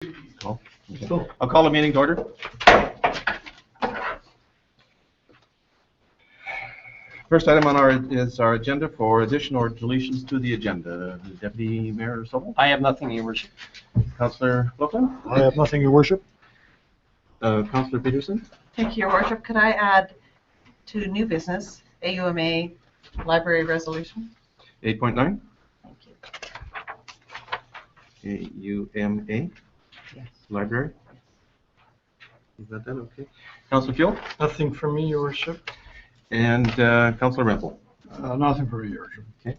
Cool. Okay. Cool. I'll call the meeting to order. First item on our agenda for addition or deletions to the agenda. Deputy Mayor Sobel? I have nothing, Your Worship. Councillor Loughlin? I have nothing, Your Worship. Councillor Peterson? Thank you, Your Worship. Could I add to new business, AUMA library resolution? 8.9? Thank you. AUMA? Yes. Library? You got that? Okay. Councillor Fuel? Nothing for me, Your Worship. And Councillor Rempel? Nothing for me, Your Worship. Okay.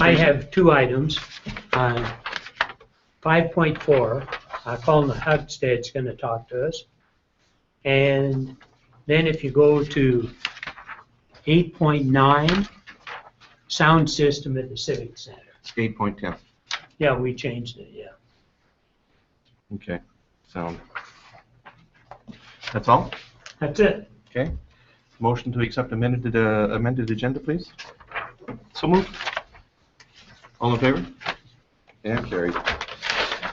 I have two items. 5.4, Colin Hugstead's going to talk to us. And then if you go to 8.9, sound system at the Civic Center. 8.10. Yeah, we changed it, yeah. Okay. Sound. That's all? That's it. Okay. Motion to accept amended agenda, please. So moved. All in favor? And carried.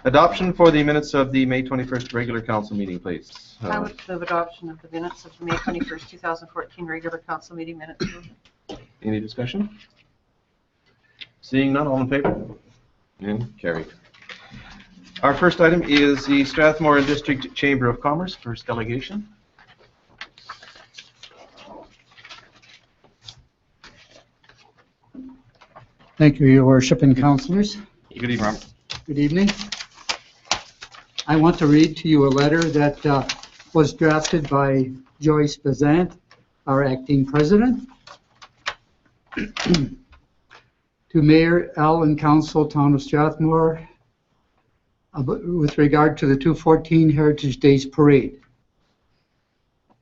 Adoption for the minutes of the May 21st regular council meeting, please. I would move adoption of the minutes of the May 21st, 2014 regular council meeting minutes. Any discussion? Seeing none, all in favor? And carried. Our first item is the Strathmore District Chamber of Commerce, first delegation. Thank you, Your Worship and Councillors. Good evening, Robert. Good evening. I want to read to you a letter that was drafted by Joyce Bazant, our acting president, to Mayor Al and Council, Town of Strathmore, with regard to the 214 Heritage Days Parade.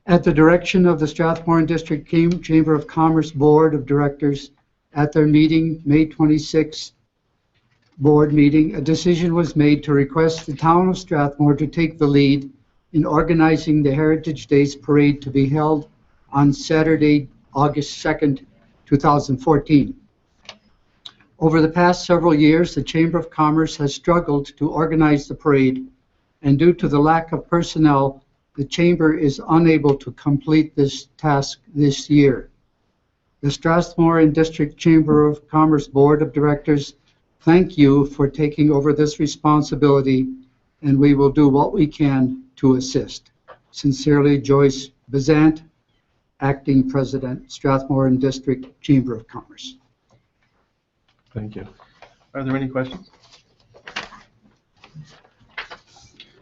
At the direction of the Strathmore District Chamber of Commerce Board of Directors, at their meeting, May 26 board meeting, a decision was made to request the town of Strathmore to take the lead in organizing the Heritage Days Parade to be held on Saturday, August 2nd, 2014. Over the past several years, the Chamber of Commerce has struggled to organize the parade, and due to the lack of personnel, the Chamber is unable to complete this task this year. The Strathmore District Chamber of Commerce Board of Directors thank you for taking over this responsibility, and we will do what we can to assist. Sincerely, Joyce Bazant, Acting President, Strathmore District Chamber of Commerce. Thank you. Are there any questions?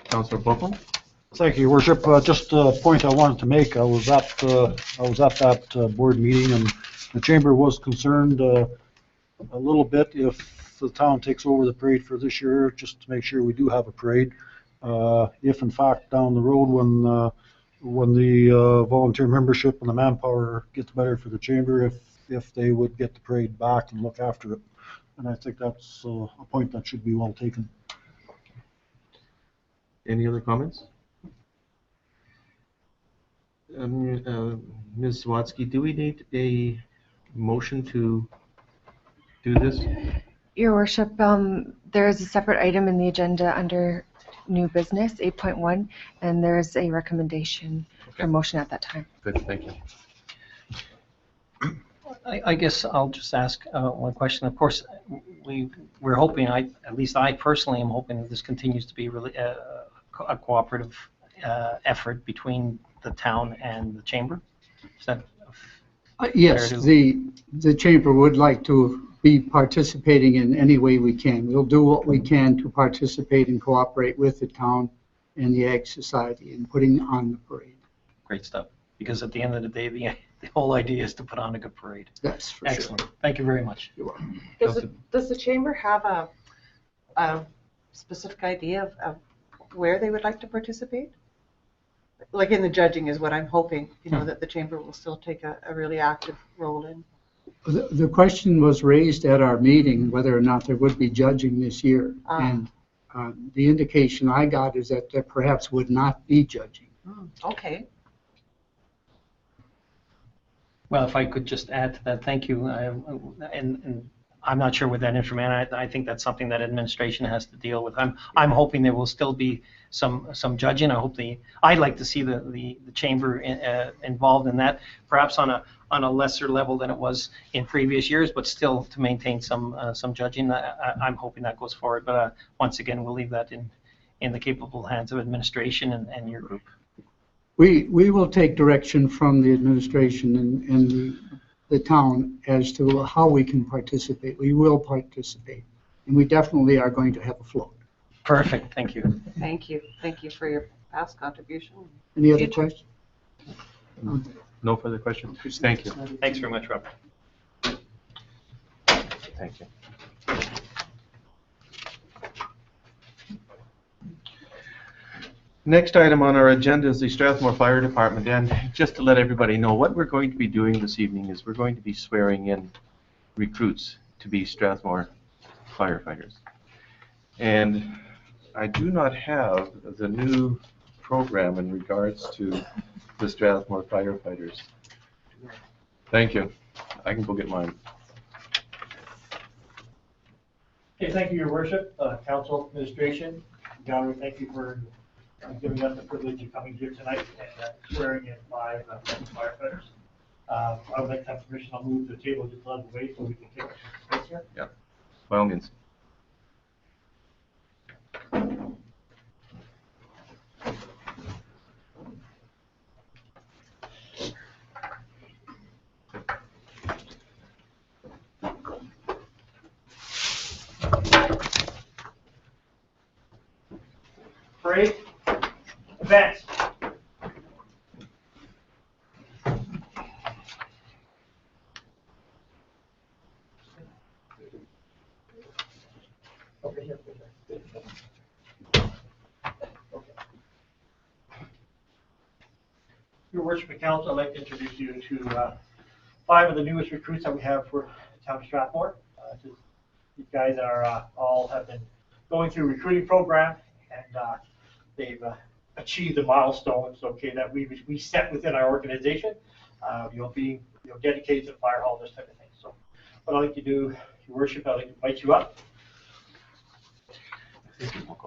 Councillor Loughlin? Thank you, Your Worship. Just a point I wanted to make. I was at that board meeting, and the chamber was concerned a little bit if the town takes over the parade for this year, just to make sure we do have a parade. If in fact down the road when the volunteer membership and the manpower gets better for the chamber, if they would get the parade back and look after it. And I think that's a point that should be well taken. Any other comments? Ms. Watsky, do we need a motion to do this? Your Worship, there is a separate item in the agenda under new business, 8.1, and there is a recommendation for motion at that time. Good, thank you. I guess I'll just ask one question. Of course, we're hoping, at least I personally am hoping that this continues to be really a cooperative effort between the town and the chamber. Is that Yes, the chamber would like to be participating in any way we can. We'll do what we can to participate and cooperate with the town and the Ag Society in putting on the parade. great stuff? Because at the end of the day, the whole idea is to put on a good parade. That's for Excellent. sure. Thank you very much. You're welcome. Does the chamber have a specific idea of where they would like to participate? Like in the judging is what I'm hoping, that the chamber will still take a really active role in. The question was raised at our meeting whether or not there would be judging this year. And the indication I got is that there perhaps would not be judging. Okay. Well, if I could just add to that, thank you. And I'm not sure with that information. I think that's something that administration has to deal with. I'm hoping there will still be some judging. I'd like to see the chamber involved in that, perhaps on a lesser level than it was in previous years, but still to maintain some judging. I'm hoping that goes forward. But once again, we'll leave that in the capable hands of administration and your group. We will take direction from the administration and the town as to how we can participate. We will participate, and we definitely are going to have a float. Perfect, thank you. Thank you. Thank you for your past contribution. Any other Future. questions? No further questions? Thank you. Thanks very much, Rob. Thank you. Next item on our agenda is the Strathmore Fire Department, and just to let everybody know, what we're going to be doing this evening is we're going to be swearing in recruits to be Strathmore firefighters. And I do not have the new program in regards to the Strathmore firefighters. Thank you. I can go get mine. Okay, thank you, Your Worship, Council, Administration, Gallery, thank you for giving us the privilege of coming here tonight and swearing in 5 firefighters. I would like to have permission, I'll move the table just a little way so we can take space here. Yeah, by all means. Parade, advance. Okay, here. Your Worship and Council, I'd like to introduce you to 5 of the newest recruits that we have for the town of Strathmore. These guys are all have been going through a recruiting program, and they've achieved the milestones, okay, that we set within our organization. Being dedicated to the fire hall, this type of thing. So, what I'd like to do, Your Worship, I'd like to invite you up,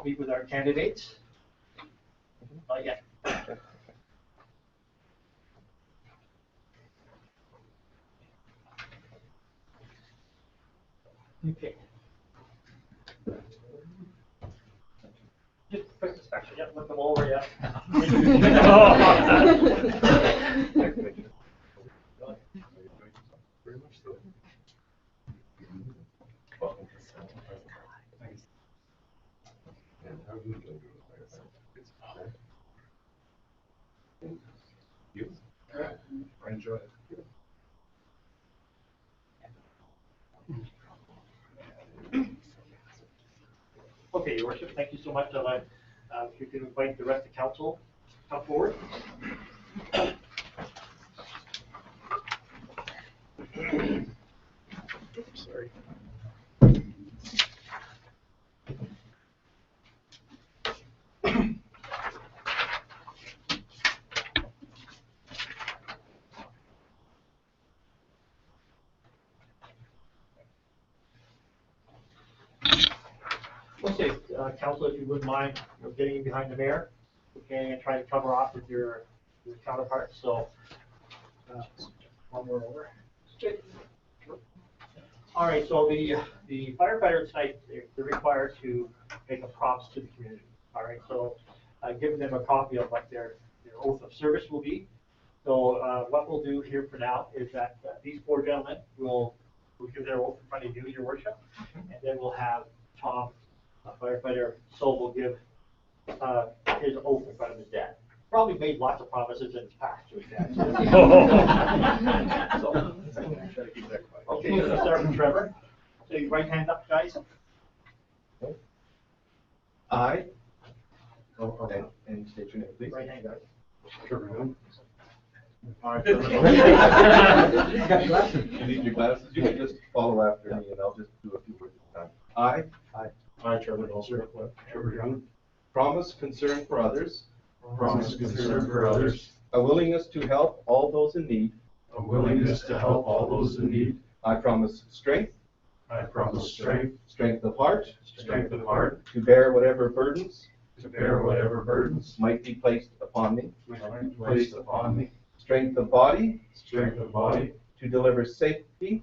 meet with our candidates. Not yet. Okay. Just quick inspection, yeah, look them over, yeah. Enjoy it. Okay, Your Worship, thank you so much. If you can invite the rest of the council to come forward. Sorry. Okay, council, if you wouldn't mind, getting behind the mayor, okay, and trying to cover off with your counterparts. So, one more over. All right, so the firefighters tonight, they're required to make a promise to the community. All right, so giving them a copy of what their oath of service will be. So what we'll do here for now is that these 4 gentlemen will give their oath in front of you, Your Worship, and then we'll have Tom, firefighter Sol, will give his oath in front of his dad. Probably made lots of promises in his past to his dad. So, okay, let's start with Trevor. So your right hand up, guys. I. Oh, okay. And state your name, please. Right hand, guys. Trevor Young. All right. You got your glasses. You need your glasses. You can just follow after me, and I'll just do a few words at a time. I, Trevor Young. Promise concern for others. Promise concern for others. A willingness to help all those in need. A willingness to help all those in need. I promise strength. I promise strength, strength of heart, strength of heart, to bear whatever burdens to bear whatever burdens might be placed upon me, might be placed upon me, strength of body, strength of body, to deliver safety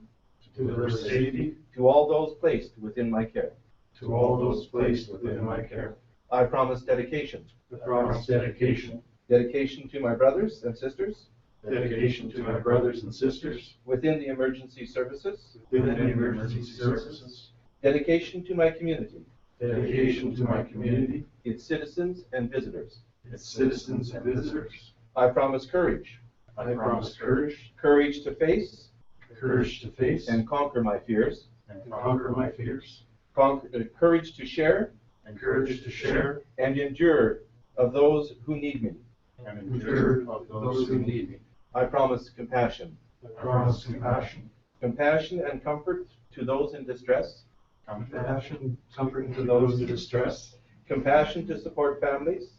to deliver safety to all those placed within my care. to all those placed within my care. I promise dedication, I promise dedication, dedication to my brothers and sisters dedication to my brothers and sisters within the emergency services, within the emergency services, dedication to my community, dedication to my community, its citizens and visitors. its citizens and visitors. I promise courage, I promise courage, courage to face courage to face and conquer my fears, and conquer my fears, courage to share and courage to share and endure of those who need me. and endure of those who need me. I promise compassion, I promise compassion, compassion and comfort to those in distress, compassion, comfort to those in distress, compassion to support families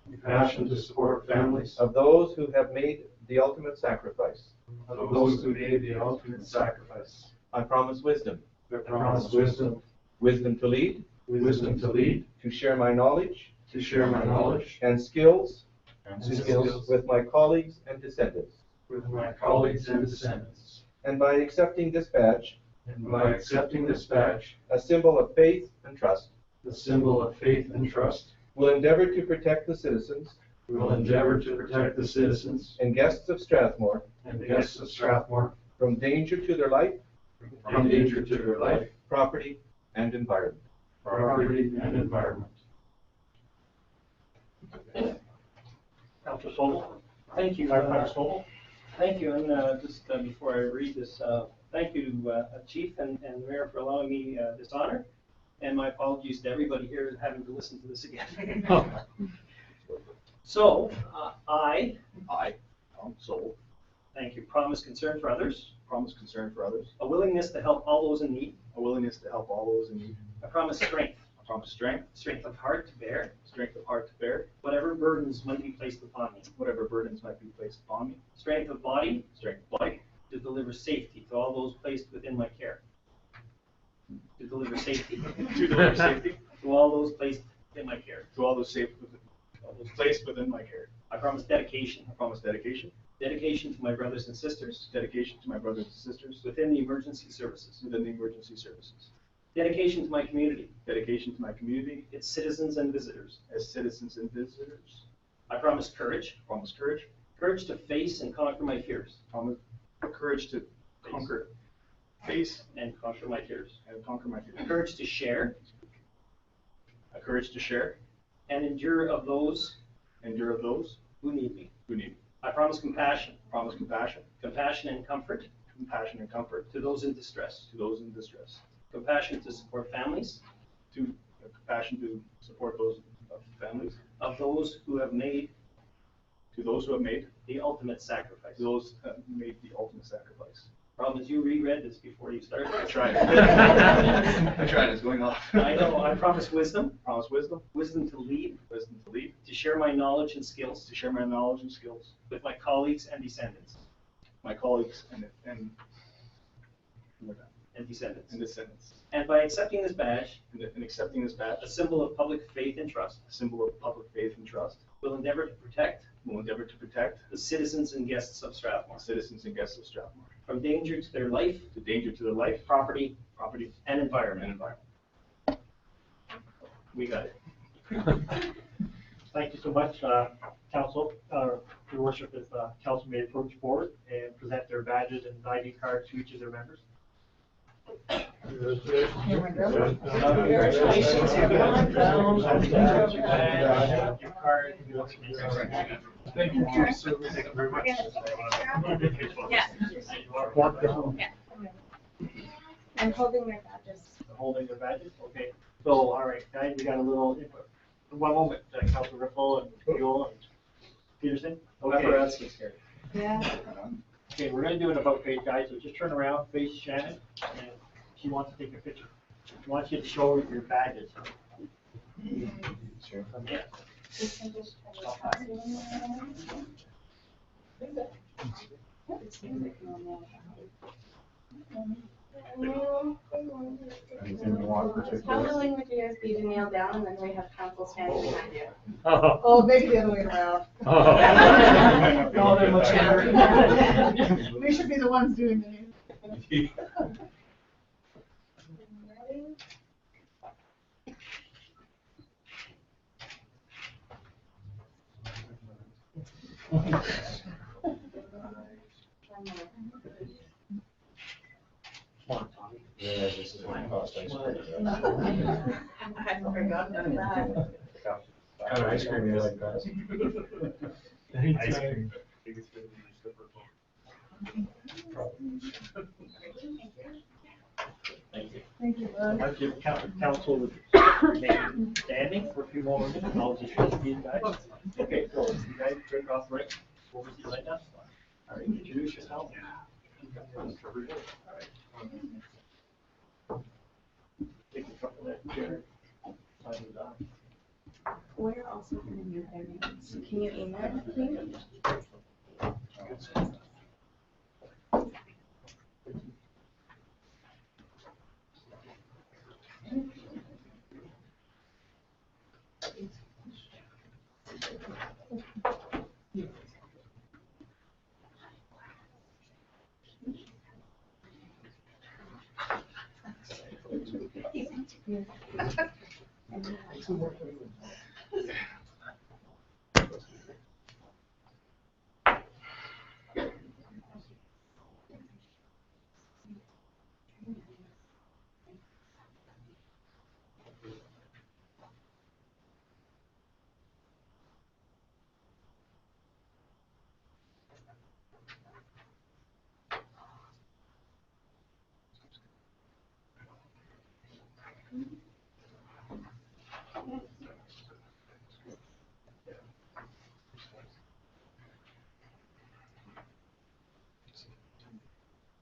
compassion to support families of those who have made the ultimate sacrifice. of those who made the ultimate sacrifice. I promise wisdom, I promise wisdom, wisdom to lead, wisdom to lead, to share my knowledge to share my knowledge and skills and skills with my colleagues and descendants. with my colleagues and descendants. And by accepting this badge, And by accepting this badge, a symbol of faith and trust, the symbol of faith and trust, will endeavor to protect the citizens we will endeavor to protect the citizens and guests of Strathmore and guests of Strathmore from danger to their life, from danger to their life, property, and environment. property, and environment. Councilor Sobel? Thank you. Firefighter Sobel? Thank you, and just before I read this, thank you to Chief and the Mayor for allowing me this honor, and my apologies to everybody here having to listen to this again. So, I, Tom Soul, thank you, promise concern for others, promise concern for others, a willingness to help all those in need, a willingness to help all those in need, I promise strength, I promise strength, strength of heart to bear strength of heart to bear whatever burdens might be placed upon me, whatever burdens might be placed upon me, strength of body strength of body, to deliver safety to all those placed within my care. To deliver safety to deliver safety to all those placed in my care. to all those placed within my care. I promise dedication, I promise dedication, dedication to my brothers and sisters dedication to my brothers and sisters within the emergency services, within the emergency services, dedication to my community, dedication to my community its citizens and visitors. as citizens and visitors. I promise courage, I promise courage, courage to face and conquer my fears, promise courage to conquer, face and conquer my fears. and conquer my fears. Courage to share A courage to share, and endure of those endure of those who need me. who need me. I promise compassion, Promise compassion, compassion and comfort compassion and comfort to those in distress, to those in distress. compassion to support families To compassion to support those families, of those who have made to those who have made, the ultimate sacrifice. to those who have made the ultimate sacrifice. Problem is, you reread this before you started. I tried. I tried. It's going off. I know. I promise wisdom, Promise wisdom, wisdom to lead, wisdom to lead, to share my knowledge and skills to share my knowledge and skills, with my colleagues and descendants. my colleagues and Descendants. descendants. And by accepting this badge, In accepting this badge, a symbol of public faith and trust, a symbol of public faith and trust, will endeavor to protect will endeavor to protect the citizens and guests of Strathmore citizens and guests of Strathmore from danger to their life, to danger to their life, property, property, and and environment. environment. We got it. Thank you so much, council. Your worship, if council may approach forward and present their badges and ID cards to each of their members. Congratulations. Your card. Thank you, thank you very much. Yeah. I'm holding their badges. Holding their badges, okay. So, all right, guys, we got a little input. One moment, Councilor Ripple and Buell and Peterson. Okay. Yeah. Okay, we're gonna do an about face, guys, so just turn around, face Shannon, and she wants to take a picture. She wants you to show your badges. Sure. Yeah. You can just try to Anything you want How particularly? willing would you guys be to kneel down and then we have council standing behind you? Oh. Oh, maybe the other way around. No, they're much better. We should be the ones doing the. Ready? Yeah, this is my cost ice cream. I forgot that. What kind of ice cream do you like, guys? Ice cream. Thank you. Thank you, I'd Bud. like to give council to remain standing for a few more minutes, and I'll just trust you guys. Okay, so you guys break off right over to the right now. All right, introduce yourself. All right. Take a couple of that chair. Sign it down. We're also gonna need their names. Can you email it to me?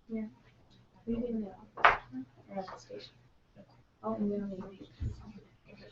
Yeah. We do in the office or at the station. Oh, and we don't need to. Thank you.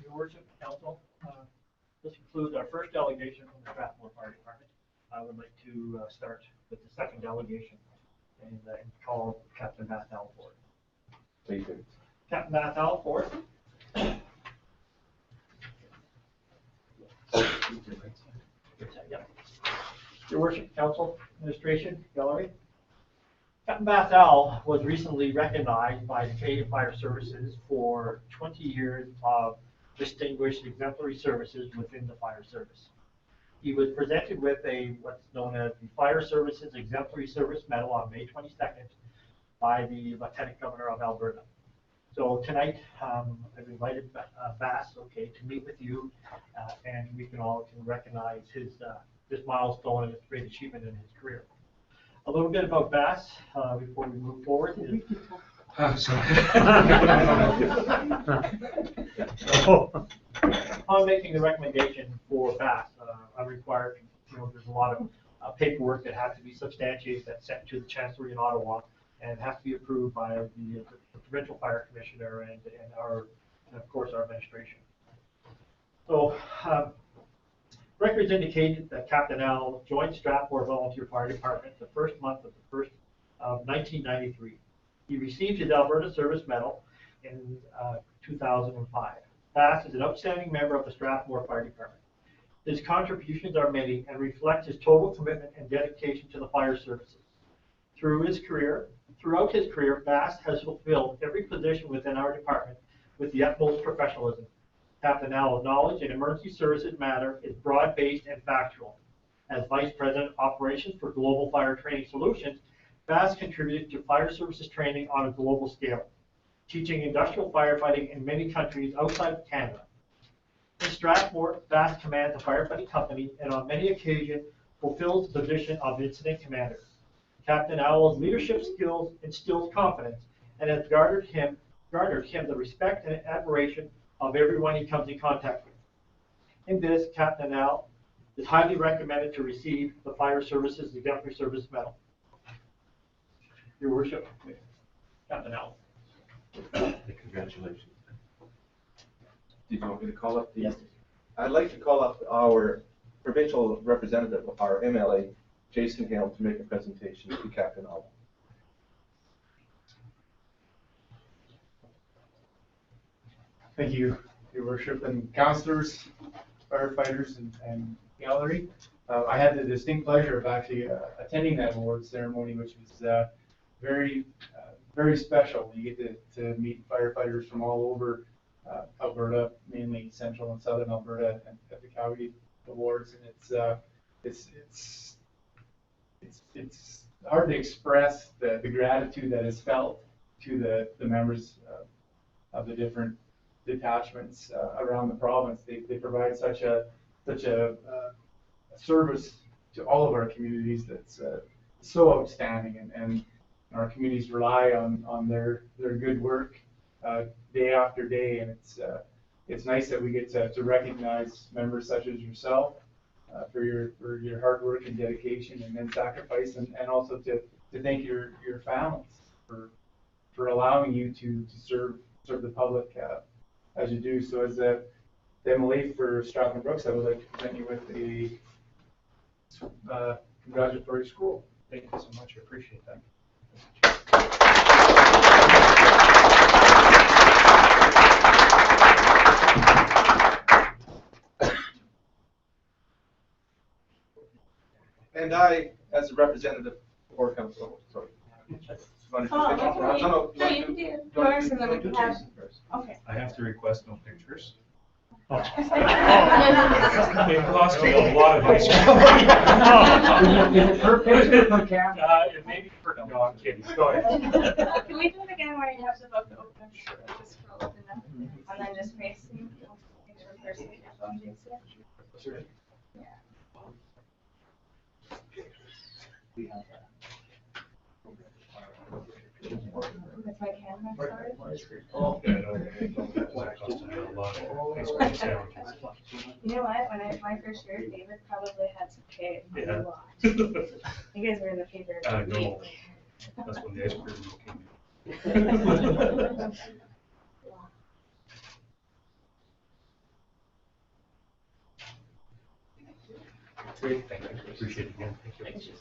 Your worship, council, this concludes our first delegation from the Strathmore Fire Department. I would like to start with the second delegation and call Captain Mathal forward. Please do. Captain Mathal forward. Yep. Your worship, council, administration, gallery. Captain Mathal was recently recognized by the Canadian Fire Services for 20 years of distinguished exemplary services within the fire service. He was presented with what's known as the Fire Services Exemplary Service Medal on May 22nd by the Lieutenant Governor of Alberta. So tonight, I've invited Bass, to meet with you, and we can recognize this milestone and his great achievement in his career. A little bit about Bass before we move forward. On making the recommendation for BAS, I'm required, there's a lot of paperwork that has to be substantiated, that's sent to the Chancellery in Ottawa, and has to be approved by the provincial fire commissioner and of course, our administration. So, records indicate that Captain Al joined Strathmore Volunteer Fire Department the first month of 1993. He received his Alberta Service Medal in 2005. Bass is an outstanding member of the Strathmore Fire Department. His contributions are many and reflect his total commitment and dedication to the fire services. Throughout his career, Bass has fulfilled every position within our department with the utmost professionalism. Captain Al's knowledge in emergency services matter is broad-based and factual. As Vice President of Operations for Global Fire Training Solutions, Bass contributed to fire services training on a global scale, teaching industrial firefighting in many countries outside of Canada. In Strathmore, Bass commands a firefighting company and on many occasions fulfills the position of incident commander. Captain Owl's leadership skills instilled confidence and has garnered him the respect and admiration of everyone he comes in contact with. In this, Captain Owl is highly recommended to receive the Fire Services Exemplary Service Medal. Your Worship, Captain Owl. Congratulations. Did you want me to call up the? Yes. I'd like to call up our provincial representative, our MLA, Jason Hale, to make a presentation to Captain Owl. Thank you, Your Worship, and councillors, firefighters, and gallery. I had the distinct pleasure of actually attending that award ceremony, which was very special. You get to meet firefighters from all over Alberta, mainly central and southern Alberta, at the Cowie Awards, and it's hard to express the gratitude that is felt to the members of the different detachments around the province. They provide such a service to all of our communities that's so outstanding, and our communities rely on their good work day after day, and it's nice that we get to recognize members such as yourself for your hard work and dedication and then sacrifice, and also to thank your families for allowing you to serve the public as you do. So as the MLA for Strathmore Brooks, I would like to present you with a congratulatory scroll. Thank you so much. I appreciate that. And I, as a representative for council, sorry. No, you can do yours and then we can have. Okay. I have to request no pictures. Oh. It cost me a lot of ice cream. Is it per picture or per camera? It may be per, no, I'm kidding. Go ahead. Can we do it again where you have the book open? Just scroll up enough and then just face me. Make sure the person Sure. Yeah. That's my camera, sorry. Oh, yeah, no, that cost me a lot of ice cream sandwiches. You know what? When my first year, David probably had some cake. Yeah. A lot. You guys were in the paper. I know. That's when the ice cream came in. Great. Thank you. Appreciate it again. Thank you.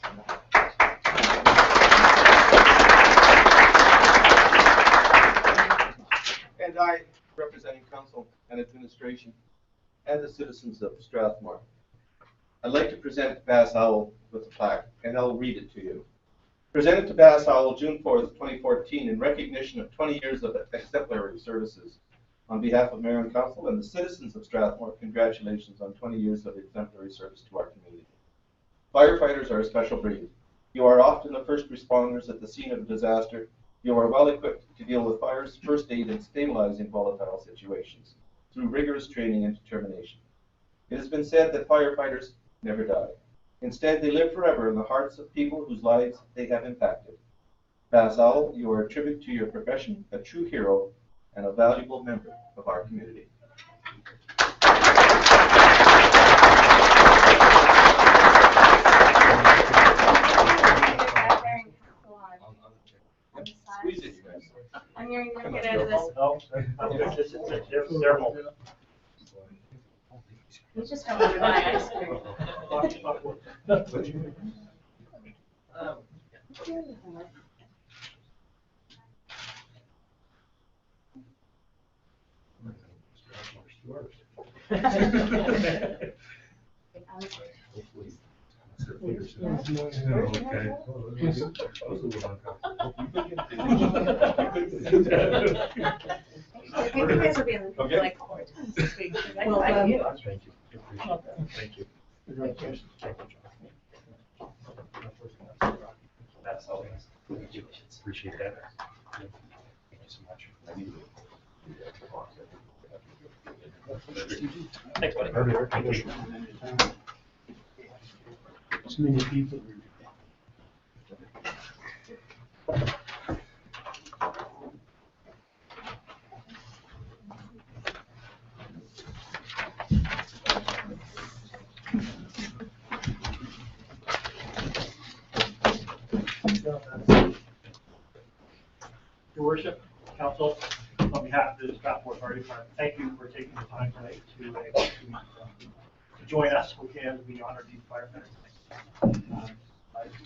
And I, representing council and administration and the citizens of Strathmore, I'd like to present Bass Owl with a plaque, and I'll read it to you. Presented to Bass Owl June 4th, 2014, in recognition of 20 years of exemplary services. On behalf of Mayor and Council and the citizens of Strathmore, congratulations on 20 years of exemplary service to our community. Firefighters are a special breed. You are often the first responders at the scene of a disaster. You are well equipped to deal with fires, first aid, and stabilizing volatile situations through rigorous training and determination. It has been said that firefighters never die. Instead, they live forever in the hearts of people whose lives they have impacted. Basil, you are a tribute to your profession, a true hero, and a valuable member of our community. Squeeze it, you guys. I'm going to get out of this. No, this is a ceremony. You just don't want my ice cream. I think you guys will be in like 4 times this week. 'Cause I like you. Thank you. Thank you. That's all. Appreciate that. Thank you so much. Thanks, buddy. So many people. Your worship, council, on behalf of the Strathmore Fire Department, thank you for taking the time tonight to join us. We can be honored these firefighters tonight.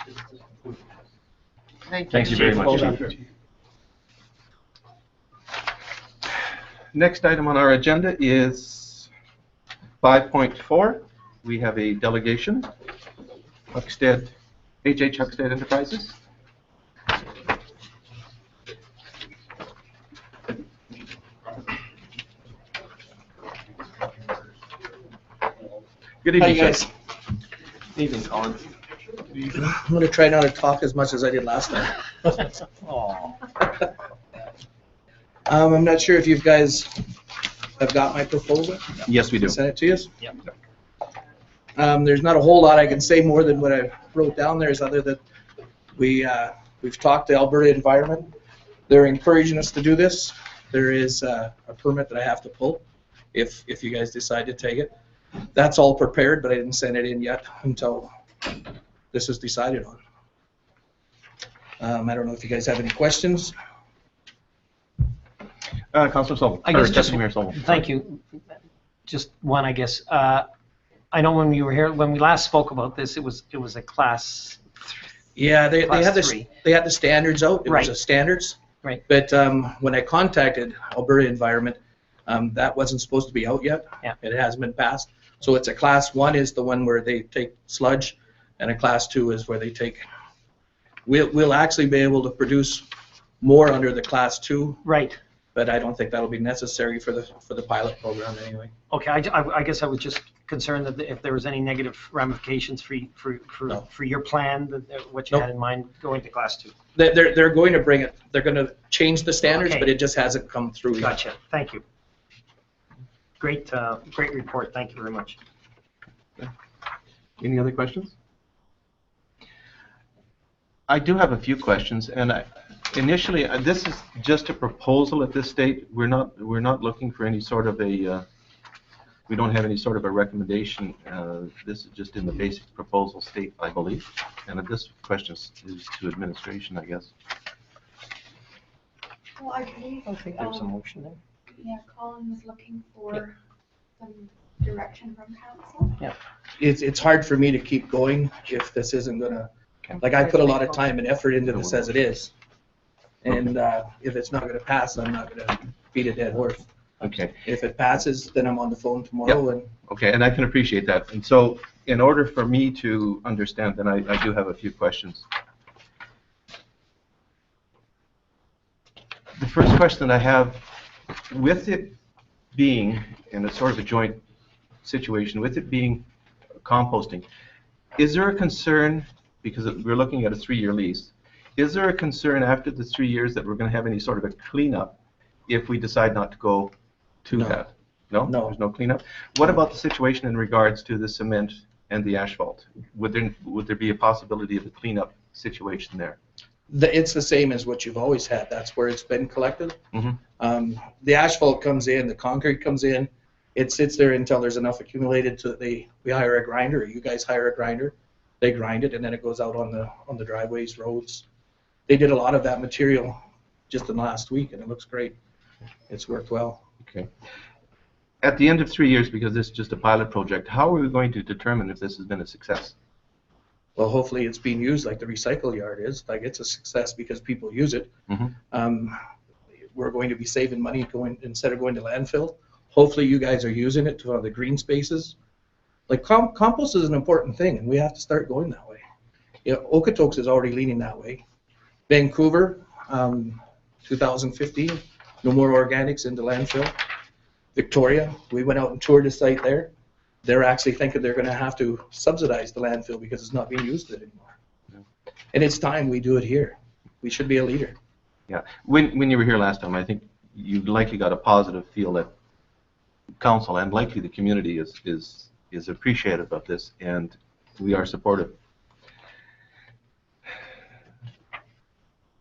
This is concluded. Thank you very much, Chief. Next item on our agenda is 5.4. We have a delegation, Huckstead, H.H. Huckstead Enterprises. Good evening, Hi, guys. sir. Evening, Colin. I'm going to try not to talk as much as I did last time. I'm not sure if you guys have got my proposal. Yes, we do. Send it to you. Yep. There's not a whole lot I can say more than what I wrote down there, is other than we've talked to Alberta Environment. They're encouraging us to do this. There is a permit that I have to pull if you guys decide to take it. That's all prepared, but I didn't send it in yet until this is decided on. I don't know if you guys have any questions. Councilor Sobel. I guess or just, Deputy Mayor Sobel. thank you. Just one, I guess. I know when you were here, when we last spoke about this, it was a class. Yeah, they Class had three. they had the standards out. It Right. was a standards. Right. But when I contacted Alberta Environment, that wasn't supposed to be out yet. Yeah. It hasn't been passed. So it's a class 1 is the one where they take sludge, and a class 2 is where they take. We'll actually be able to produce more under the class 2, Right. but I don't think that'll be necessary for the pilot program anyway. Okay, I guess I was just concerned that if there was any negative ramifications No. for your plan, what you Nope. had in mind going to class 2. They're going to bring it. They're going to change the standards, Okay. but it just hasn't come through yet. Gotcha, thank you. Great, great report, thank you very much. Any other questions? I do have a few questions, and initially, this is just a proposal at this state. We're not looking for any sort of a, we don't have any sort of a recommendation. This is just in the basic proposal state, I believe. And this question is to administration, I guess. Well, I believe, I think there's a motion there. yeah, Colin was looking for some direction from council. It's hard for me to keep going if this isn't gonna, like, I put a lot of time and effort into this as it is. And if it's not gonna pass, I'm not gonna beat a dead horse. Okay. If it passes, then I'm on the phone tomorrow and Okay, and I can appreciate that. And so, in order for me to understand, then I do have a few questions. The first question I have, with it being in a sort of a joint situation, with it being composting, is there a concern, because we're looking at a 3-year lease, is there a concern after the 3 years that we're going to have any sort of a cleanup if we decide not to go to No. that? No? No. There's no cleanup? What about the situation in regards to the cement and the asphalt? Would there be a possibility of a cleanup situation there? It's the same as what you've always had. That's where it's been collected. Mhm. The asphalt comes in, the concrete comes in. It sits there until there's enough accumulated so that we hire a grinder, or you guys hire a grinder. They grind it, and then it goes out on the driveways, roads. They did a lot of that material just in the last week, and it looks great. It's worked well. Okay. At the end of 3 years, because this is just a pilot project, how are we going to determine if this has been a success? Well, hopefully it's being used like the recycle yard is. Like, it's a success because people use it. Mhm. We're going to be saving money instead of going to landfill. Hopefully you guys are using it to the green spaces. Like compost is an important thing, and we have to start going that way. Okotoks is already leaning that way. Vancouver, 2015, no more organics into landfill. Victoria, we went out and toured a site there. They're actually thinking they're going to have to subsidize the landfill because it's not being used anymore. And it's time we do it here. We should be a leader. Yeah. When you were here last time, I think you likely got a positive feel that council and likely the community is appreciative of this, and we are supportive.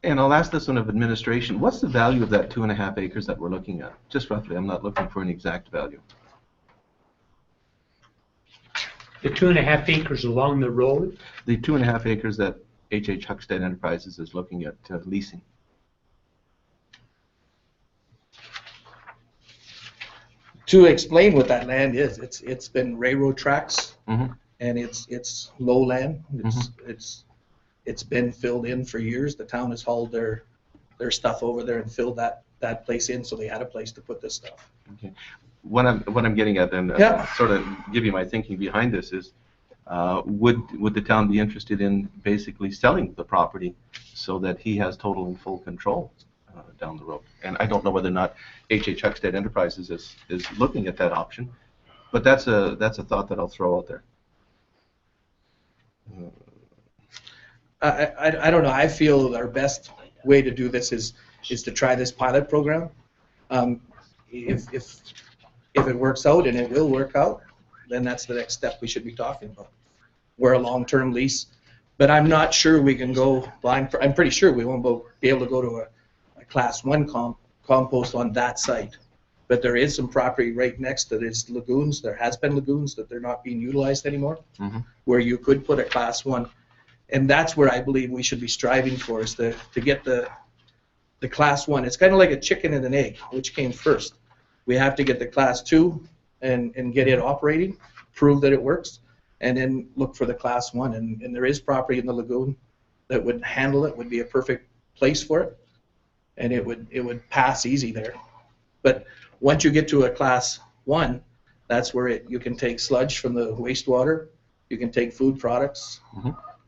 And I'll ask this one of administration. What's the value of that 2.5 acres that we're looking at? Just roughly. I'm not looking for an exact value. The 2.5 acres along the road, The 2.5 acres that H.H. Huckstead Enterprises is looking at leasing. To explain what that land is, it's been railroad tracks, Mhm. and it's low land. It's been filled in for years. The town has hauled their stuff over there and filled that place in, so they had a place to put this stuff. Okay. What I'm getting at, and Yeah. sort of give you my thinking behind this is, would the town be interested in basically selling the property so that he has total and full control down the road? And I don't know whether or not H.H. Huckstead Enterprises is looking at that option, but that's a thought that I'll throw out there. I don't know. I feel our best way to do this is to try this pilot program. If it works out, and it will work out, then that's the next step we should be talking about. We're a long-term lease, but I'm not sure we can go. Well, I'm pretty sure we won't be able to go to a class 1 compost on that site. But there is some property right next to this lagoons. There has been lagoons that they're not being utilized anymore, where you could put a class 1. And that's where I believe we should be striving for, is to get the class 1. It's kind of like a chicken and an egg. Which came first? We have to get the class 2 and get it operating, prove that it works, and then look for the class 1. And there is property in the lagoon that would handle it, would be a perfect place for it, and it would pass easy there. But once you get to a class 1, that's where you can take sludge from the wastewater, you can take food products.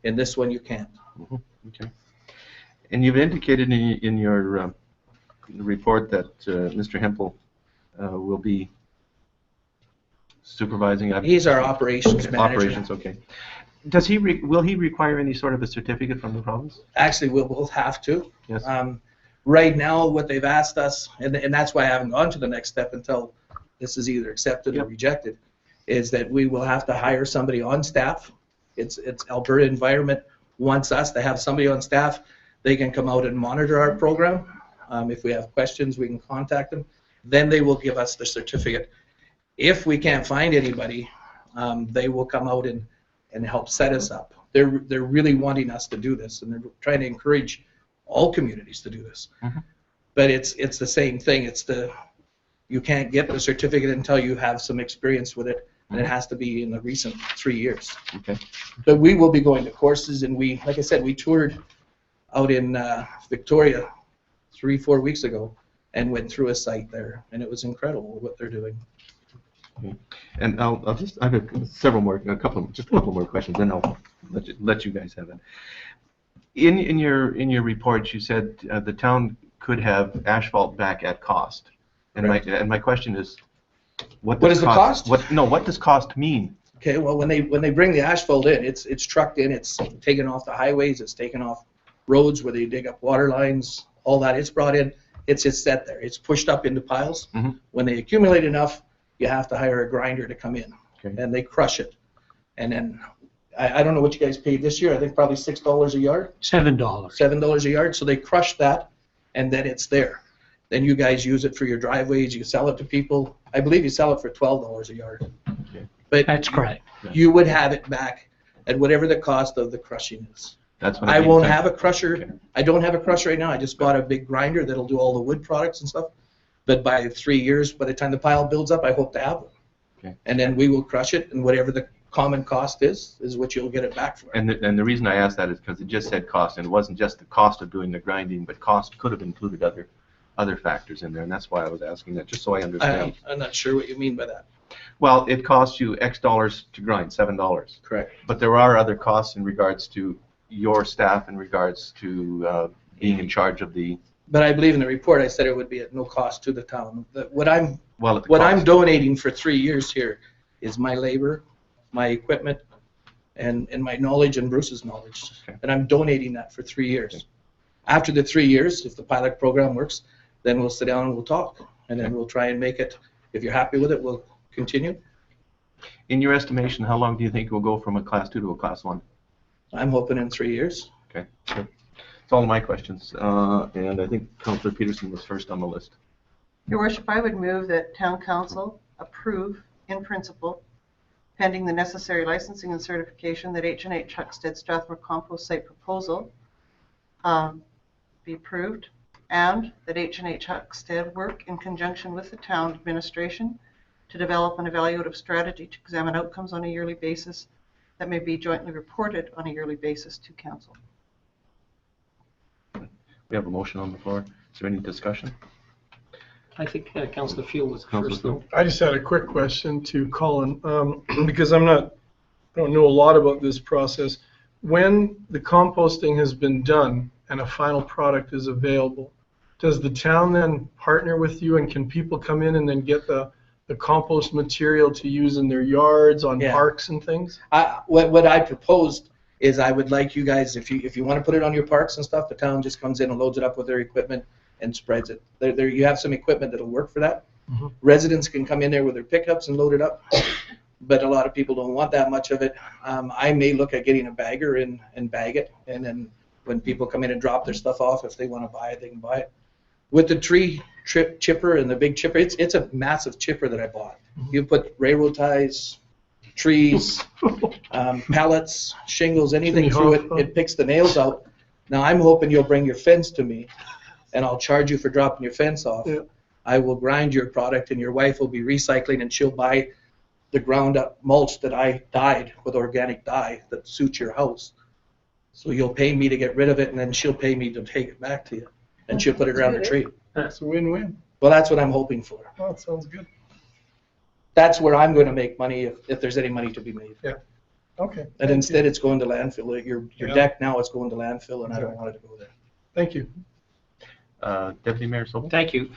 In this one, you can't. Okay. And you've indicated in your report that Mr. Hempel will be supervising. He's our operations manager. Operations, okay. Does will he require any sort of a certificate from the province? Actually, we'll both have to. Yes. Right now, what they've asked us, and that's why I haven't gone to the next step until this is either accepted or rejected, is that we will have to hire somebody on staff. It's Alberta Environment wants us to have somebody on staff. They can come out and monitor our program. If we have questions, we can contact them. Then they will give us the certificate. If we can't find anybody, they will come out and help set us up. They're really wanting us to do this, and they're trying to encourage all communities to do this. But it's the same thing. You can't get the certificate until you have some experience with it, and it has to be in the recent 3 years. Okay. But we will be going to courses, and like I said, we toured out in Victoria 3-4 weeks ago and went through a site there, and it was incredible what they're doing. Okay. And I have just a couple more questions, then I'll let you guys have it. In your report, you said the town could have asphalt back at cost, and my question is, what is the cost? What does cost mean? Okay, well, when they bring the asphalt in, it's trucked in, it's taken off the highways, it's taken off roads where they dig up water lines, all that. It's brought in, it's just set there. It's pushed up into piles. When they accumulate enough, you have to hire a grinder to come in, and they crush it. And then I don't know what you guys paid this year, I think probably $6 a yard, $7. $7 a yard, so they crush that, and then it's there. Then you guys use it for your driveways, you sell it to people. I believe you sell it for $12 a yard. But That's correct. you would have it back at whatever the cost of the crushing is. That's what I mean. won't have a crusher. I don't have a crusher right now. I just bought a big grinder that'll do all the wood products and stuff. But by 3 years, by the time the pile builds up, I hope to have them. Okay. And then we will crush it, and whatever the common cost is what you'll get it back for. And the reason I asked that is because it just said cost, and it wasn't just the cost of doing the grinding, but cost could have included other factors in there, and that's why I was asking that, just so I understand. I'm not sure what you mean by that. Well, it costs you X dollars to grind, $7. Correct. But there are other costs in regards to your staff, in regards to being in charge of the. But I believe in the report I said it would be at no cost to the town. What I'm I'm donating for 3 years here is my labor, my equipment, and my knowledge and Bruce's knowledge. Okay. And I'm donating that for 3 years. After the 3 years, if the pilot program works, then we'll sit down and we'll talk. And then we'll try and make it, if you're happy with it, we'll continue. In your estimation, how long do you think it will go from a Class 2 to a Class 1? I'm hoping in 3 years. Okay. Good. That's all of my questions. And I think Councillor Peterson was first on the list. Your worship, I would move that town council approve in principle, pending the necessary licensing and certification, that H&H Huckstead Strathmore compost site proposal be approved, and that H&H Huckstead work in conjunction with the town administration to develop an evaluative strategy to examine outcomes on a yearly basis that may be jointly reported on a yearly basis to council. We have a motion on the floor. Is there any discussion? I think Councillor Field was Councillor first, though. I just had a quick question to Colin, because I don't know a lot about this process. When the composting has been done and a final product is available, does the town then partner with you, and can people come in and then get the compost material to use in their yards, on parks and things? What I proposed is I would like you guys, if you want to put it on your parks and stuff, the town just comes in and loads it up with their equipment and spreads it. There you have some equipment that'll work for that. Mm-hmm. Residents can come in there with their pickups and load it up, but a lot of people don't want that much of it. I may look at getting a bagger and bag it, and then when people come in and drop their stuff off, if they want to buy it, they can buy it. With the tree chipper and the big chipper, it's a massive chipper that I bought. Mm-hmm. You put railroad ties, trees, pallets, shingles, anything through it, it picks the nails out. Now I'm hoping you'll bring your fence to me, and I'll charge you for dropping your fence off. Yeah. I will grind your product, and your wife will be recycling, and she'll buy the ground up mulch that I dyed with organic dye that suits your house. So you'll pay me to get rid of it, and then she'll pay me to take it back to you, and she'll put it around the tree. That's a win-win. Well, that's what I'm hoping for. Oh, that sounds good. That's where I'm going to make money if there's any money to be made. Yeah. Okay. And instead it's going to landfill. Your deck now is going to landfill, and I don't want it to go there. Thank you. Deputy Mayor Sobel? Thank you.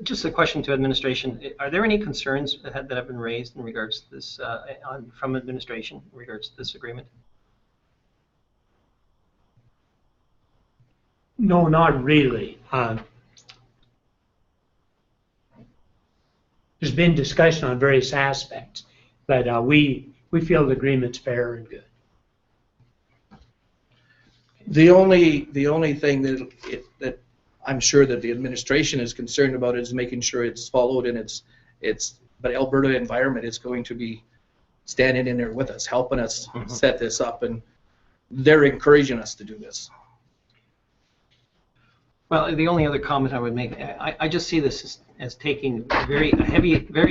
Just a question to administration. Are there any concerns that have been raised in regards to this, from administration in regards to this agreement? No, not really. There's been discussion on various aspects, but we feel the agreement's fair and good. The only thing that I'm sure that the administration is concerned about is making sure it's followed, and but Alberta Environment is going to be standing in there with us, helping us set this up, and they're encouraging us to do this. Well, the only other comment I would make, I just see this as taking a very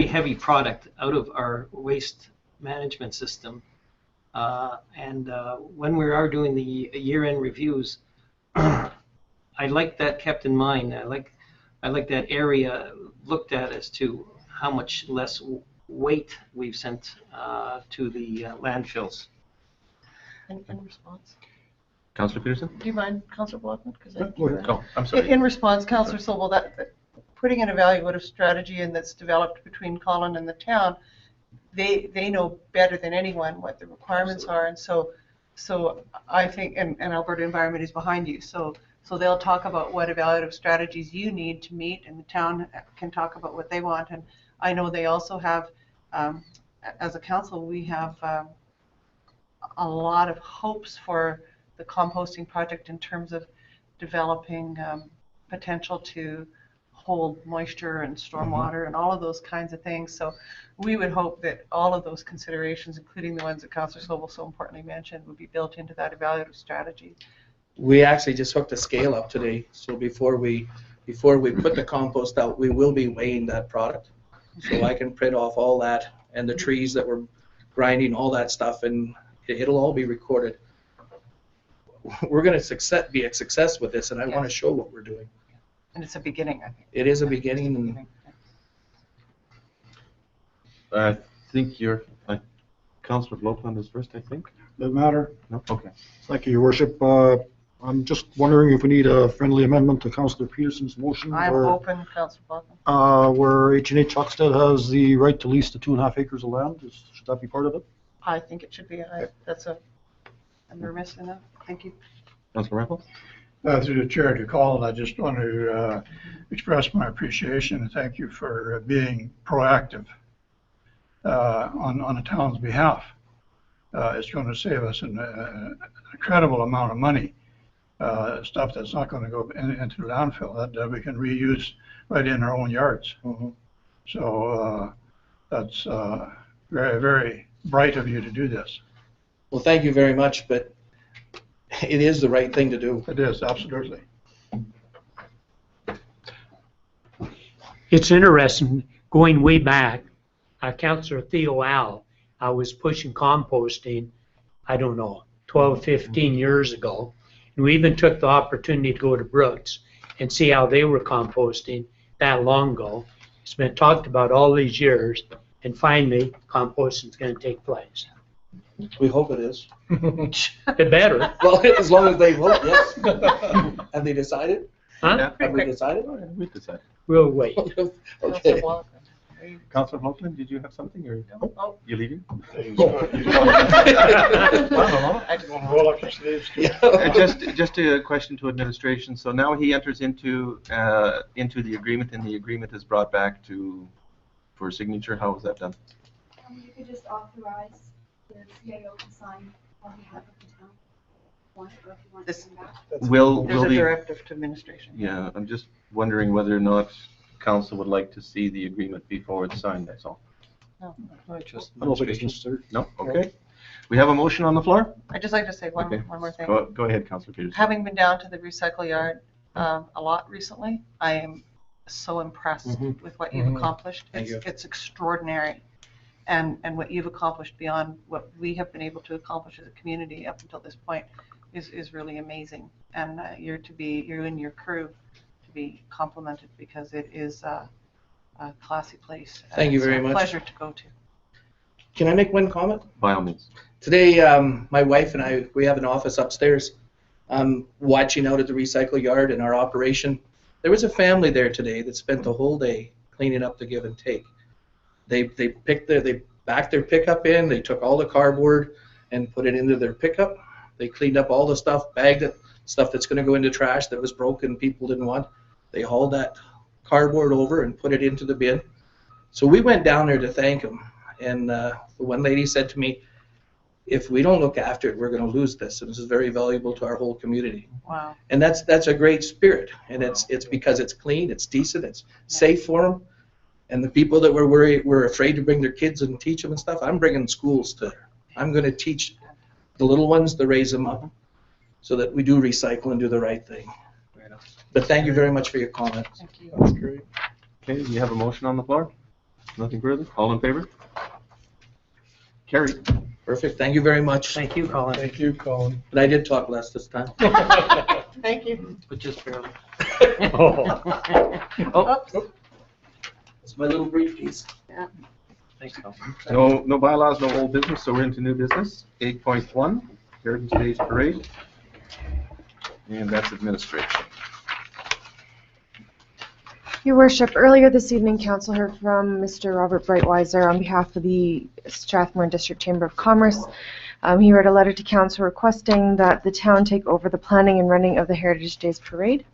heavy product out of our waste management system. When we are doing the year-end reviews, I like that kept in mind. I like that area looked at as to how much less weight we've sent to the landfills. In response. Councillor Peterson? Do you mind, Councillor Blockman? Oh, I'm sorry. In response, Councillor Sobel, that putting an evaluative strategy in that's developed between Colin and the town, they know better than anyone what the requirements are, and so I think, and Alberta Environment is behind you, so they'll talk about what evaluative strategies you need to meet, and the town can talk about what they want. And I know they also have, as a council, we have a lot of hopes for the composting project in terms of developing potential to hold moisture and stormwater and all of those kinds of things. So we would hope that all of those considerations, including the ones that Councillor Sobel so importantly mentioned, would be built into that evaluative strategy. We actually just hooked a scale up today, so before we put the compost out, we will be weighing that product. So I can print off all that and the trees that we're grinding, all that stuff, and it'll all be recorded. We're going to be a success with this, and I want to show what we're doing. And it's a beginning, I think. It is a beginning, and I think Councillor Blokland is first, I think. Doesn't matter. No? Okay. Thank you, Your Worship. I'm just wondering if we need a friendly amendment to Councillor Peterson's motion. I'm where- open, Councillor Blackman. Where H&H Huckstead has the right to lease the 2.5 acres of land. Should that be part of it? I think it should be. I'm remiss in that. Thank you. Councillor Ramples? Through the chair to Colin, I just want to express my appreciation and thank you for being proactive on the town's behalf. It's going to save us an incredible amount of money, stuff that's not going to go into the landfill that we can reuse right in our own yards. So that's very, very bright of you to do this. well, thank you very much, but it is the right thing to do. It is, absolutely. It's interesting, going way back, Councillor Theo Al, I was pushing composting, I don't know, 12, 15 years ago. And we even took the opportunity to go to Brooks and see how they were composting that long ago. It's been talked about all these years, and finally, composting is going to take place. We hope it is. It better. Well, as long as they vote, yes. Have they decided? Huh? Have we decided? We decided. We'll wait. Okay. Councillor Blokland, did you have something, or you leaving? I didn't want to roll up your sleeves. Just a question to administration. So now he enters into the agreement, and the agreement is brought back for signature. How is that done? You could just authorize the CIO to sign on behalf of the town. Or if you want to come back. There's a directive to administration. Yeah, I'm just wondering whether or not council would like to see the agreement before it's signed, that's all. No. I don't think it's necessary. No? Okay. We have a motion on the floor? I'd just like to say one Okay. more thing. Go ahead, Councillor Peterson. Having been down to the recycle yard a lot recently, I am so impressed with what you've accomplished. Thank you. It's extraordinary. And what you've accomplished beyond what we have been able to accomplish as a community up until this point is really amazing. And you and your crew to be complimented, because it is a classy place. Thank you very It's much. a pleasure to go to. Can I make one comment? By all means. Today, my wife and I, we have an office upstairs. I'm watching out at the recycle yard in our operation. There was a family there today that spent the whole day cleaning up the give and take. They backed their pickup in, they took all the cardboard and put it into their pickup. They cleaned up all the stuff, bagged it, stuff that's going to go into trash that was broken, people didn't want. They hauled that cardboard over and put it into the bin. So we went down there to thank them. And the one lady said to me, if we don't look after it, we're going to lose this. And this is very valuable to our whole community. Wow. And that's a great spirit. And it's because it's clean, it's decent, it's safe for them. And the people that were afraid to bring their kids and teach them and stuff, I'm bringing schools to there. I'm going to teach the little ones to raise them up so that we do recycle and do the right thing. But thank you very much for your comments. Thank you. That's great. Okay, we have a motion on the floor. Nothing further? All in favor? Carried. Perfect. Thank you very much. Thank you, Colin. Thank you, Colin. But I did talk less this time. Thank you. But just barely. Oh. It's my little briefcase. Thanks, Colin. No bylaws, no old business, so we're into new business. 8.1, Heritage Days Parade. And that's administration. Your Worship, earlier this evening, Council heard from Mr. Robert Breitweiser on behalf of the Strathmore District Chamber of Commerce. He wrote a letter to Council requesting that the town take over the planning and running of the Heritage Days Parade.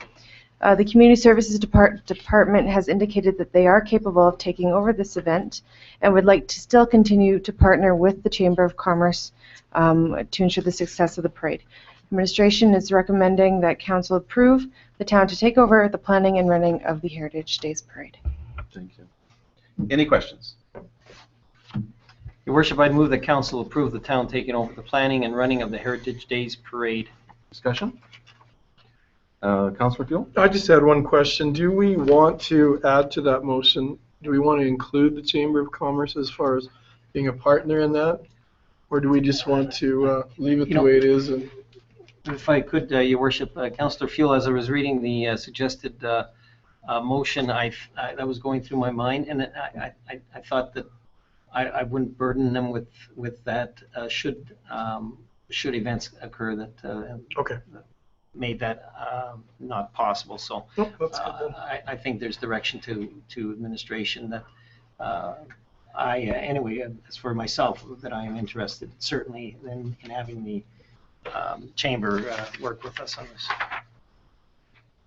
The Community Services Department has indicated that they are capable of taking over this event and would like to still continue to partner with the Chamber of Commerce to ensure the success of the parade. Administration is recommending that Council approve the town to take over the planning and running of the Heritage Days Parade. Thank you. Any questions? Your worship, I'd move that council approve the town taking over the planning and running of the Heritage Days Parade. Discussion? Councilor Fuel? I just had one question. Do we want to add to that motion? Do we want to include the Chamber of Commerce as far as being a partner in that? Or do we just want to leave it the way it is? And If I could, Your Worship, Councillor Fuel, as I was reading the suggested motion, I was going through my mind, and I thought that I wouldn't burden them with that should events occur that okay. made that not possible. So Nope, that's good then. I think there's direction to administration that anyway, as for myself, that I am interested certainly in having the chamber work with us on this.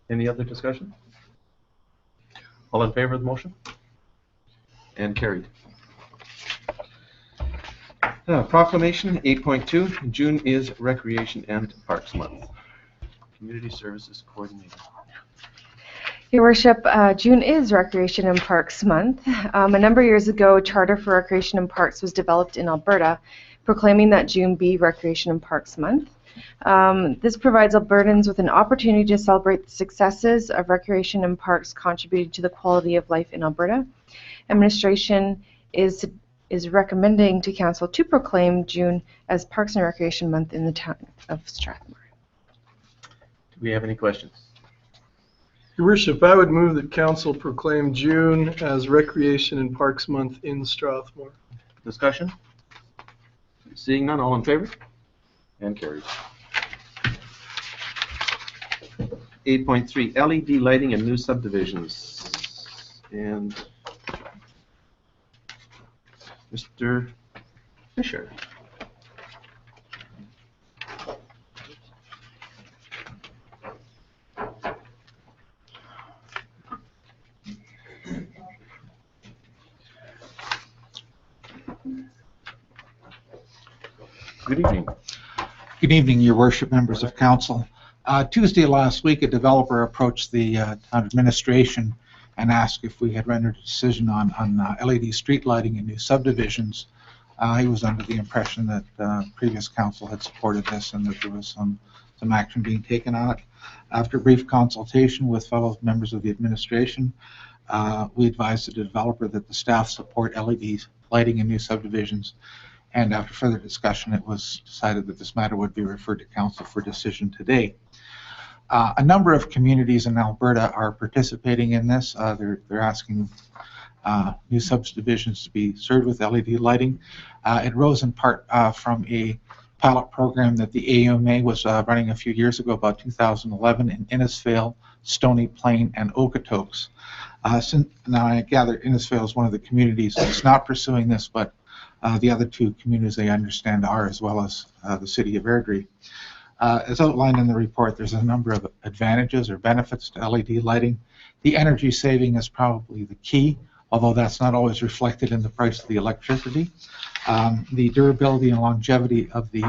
Any other discussion? All in favor of the motion? And carried. Proclamation 8.2, June is Recreation and Parks Month. Community Services Coordinator. Your Worship, June is Recreation and Parks Month. A number of years ago, a Charter for Recreation and Parks was developed in Alberta, proclaiming that June be Recreation and Parks Month. This provides Albertans with an opportunity to celebrate the successes of recreation and parks contributing to the quality of life in Alberta. Administration is recommending to Council to proclaim June as Parks and Recreation Month in the town of Strathmore. Do we have any questions? Your Worship, I would move that Council proclaim June as Recreation and Parks Month in Strathmore. Discussion? Seeing none, all in favor? And carried. 8.3, LED lighting and new subdivisions. And Mr. Fisher. Good evening. Good evening, Your Worship, members of Council. Tuesday last week, a developer approached the town administration and asked if we had rendered a decision on LED street lighting in new subdivisions. He was under the impression that previous council had supported this and that there was some action being taken on it. After brief consultation with fellow members of the administration, we advised the developer that the staff support LED lighting in new subdivisions. And after further discussion, it was decided that this matter would be referred to Council for decision today. A number of communities in Alberta are participating in this. They're asking new subdivisions to be served with LED lighting. It rose in part from a pilot program that the AUMA was running a few years ago, about 2011, in Innisfail, Stony Plain, and Okotoks. Now I gather Innisfail is one of the communities that's not pursuing this, but the other two communities, I understand, are, as well as the city of Airdrie. As outlined in the report, there's a number of advantages or benefits to LED lighting. The energy saving is probably the key, although that's not always reflected in the price of the electricity. The durability and longevity of the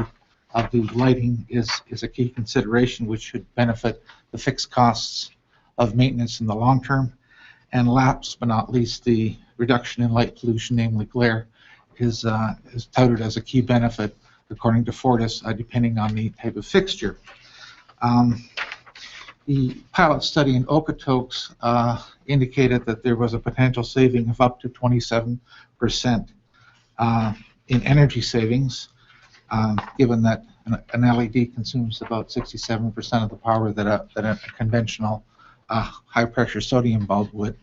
lighting is a key consideration, which should benefit the fixed costs of maintenance in the long term. And last but not least, the reduction in light pollution, namely glare, is touted as a key benefit, according to Fortis, depending on the type of fixture. The pilot study in Okotoks indicated that there was a potential saving of up to 27% in energy savings, given that an LED consumes about 67% of the power that a conventional high-pressure sodium bulb would.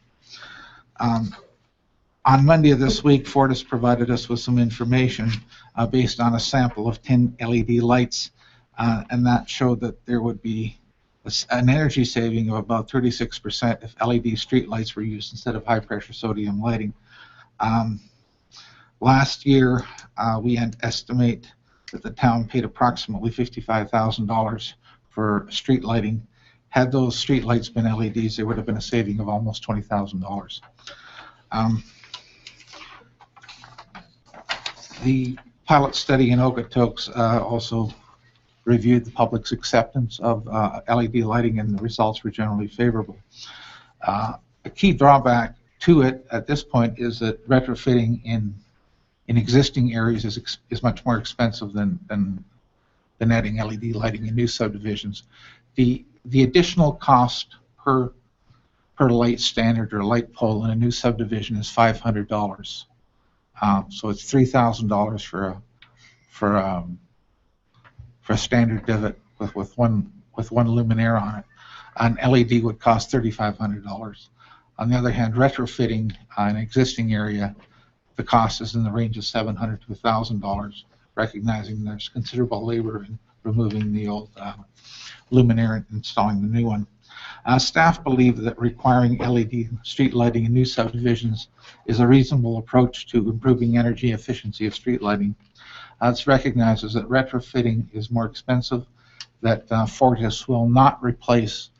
On Monday of this week, Fortis provided us with some information based on a sample of 10 LED lights, and that showed that there would be an energy saving of about 36% if LED street lights were used instead of high-pressure sodium lighting. Last year, we estimate that the town paid approximately $55,000 for street lighting. Had those streetlights been LEDs, there would have been a saving of almost $20,000. The pilot study in Okotoks also reviewed the public's acceptance of LED lighting, and the results were generally favorable. A key drawback to it at this point is that retrofitting in existing areas is much more expensive than adding LED lighting in new subdivisions. The additional cost per light standard or light pole in a new subdivision is $500. So it's $3,000 for a standard divot with one luminaire on it. An LED would cost $3,500. On the other hand, retrofitting an existing area, the cost is in the range of $700 to $1,000, recognizing there's considerable labor in removing the old luminaire and installing the new one. Staff believe that requiring LED street lighting in new subdivisions is a reasonable approach to improving energy efficiency of street lighting. It recognizes that retrofitting is more expensive, that Fortis will not replace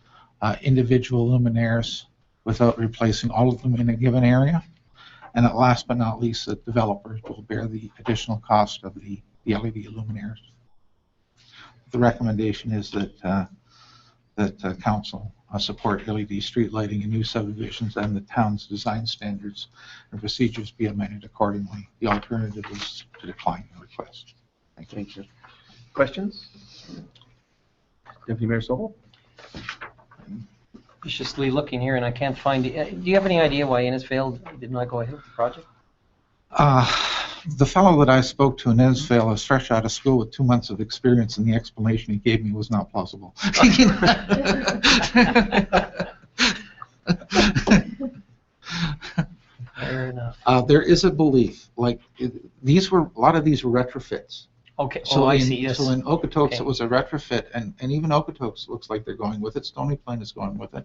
individual luminaires without replacing all of them in a given area, and that last but not least, that developers will bear the additional cost of the LED luminaires. The recommendation is that council support LED street lighting in new subdivisions and the town's design standards and procedures be amended accordingly. The alternative is to decline the request. Thank you. Questions? Deputy Mayor Sobel? Viciously looking here, and I can't find it. Do you have any idea why Innisfail did not go ahead with the project? The fellow that I spoke to in Innisfail is fresh out of school with 2 months of experience, and the explanation he gave me was not plausible. Fair enough. There is a belief, like a lot of these were retrofits. Okay. So I see. Yes. So in Okotoks, Okay. it was a retrofit, and even Okotoks looks like they're going with it. Stony Plain is going with it.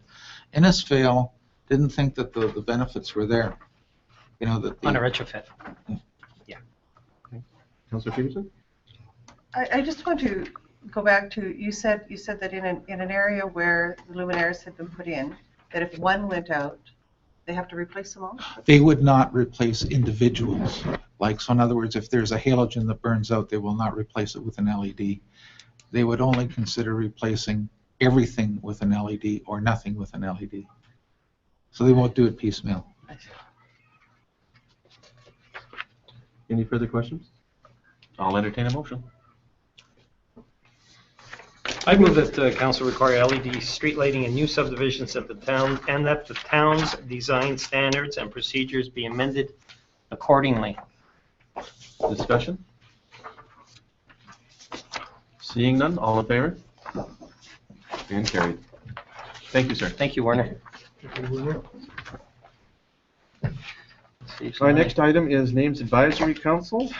Innisfail didn't think that the benefits were there. You know that On a retrofit. Councilor Peterson? I just want to go back to, you said that in an area where the luminaires had been put in, that if one went out, they have to replace them all? They would not replace individuals. So in other words, if there's a halogen that burns out, they will not replace it with an LED. They would only consider replacing everything with an LED or nothing with an LED. So they won't do it piecemeal. Any further questions? I'll entertain a motion. I move that council require LED street lighting in new subdivisions at the town, and that the town's design standards and procedures be amended accordingly. Discussion? Seeing none, all in favor? And carried. Thank you, sir. Thank you, Werner. Our next item is Names Advisory Council,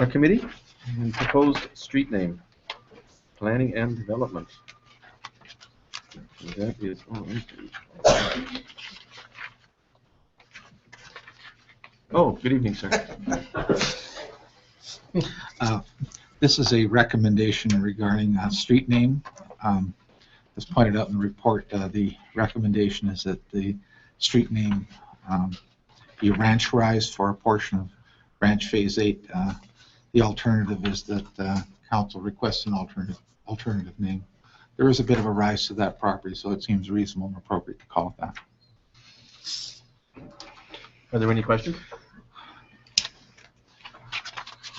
Committee, and proposed street name, planning and development. And that is on. Oh, good evening, sir. This is a recommendation regarding street name. As pointed out in the report, the recommendation is that the street name be rancherized for a portion of Ranch Phase 8. The alternative is that council requests an alternative name. There is a bit of a rise to that property, so it seems reasonable and appropriate to call it that. Are there any questions?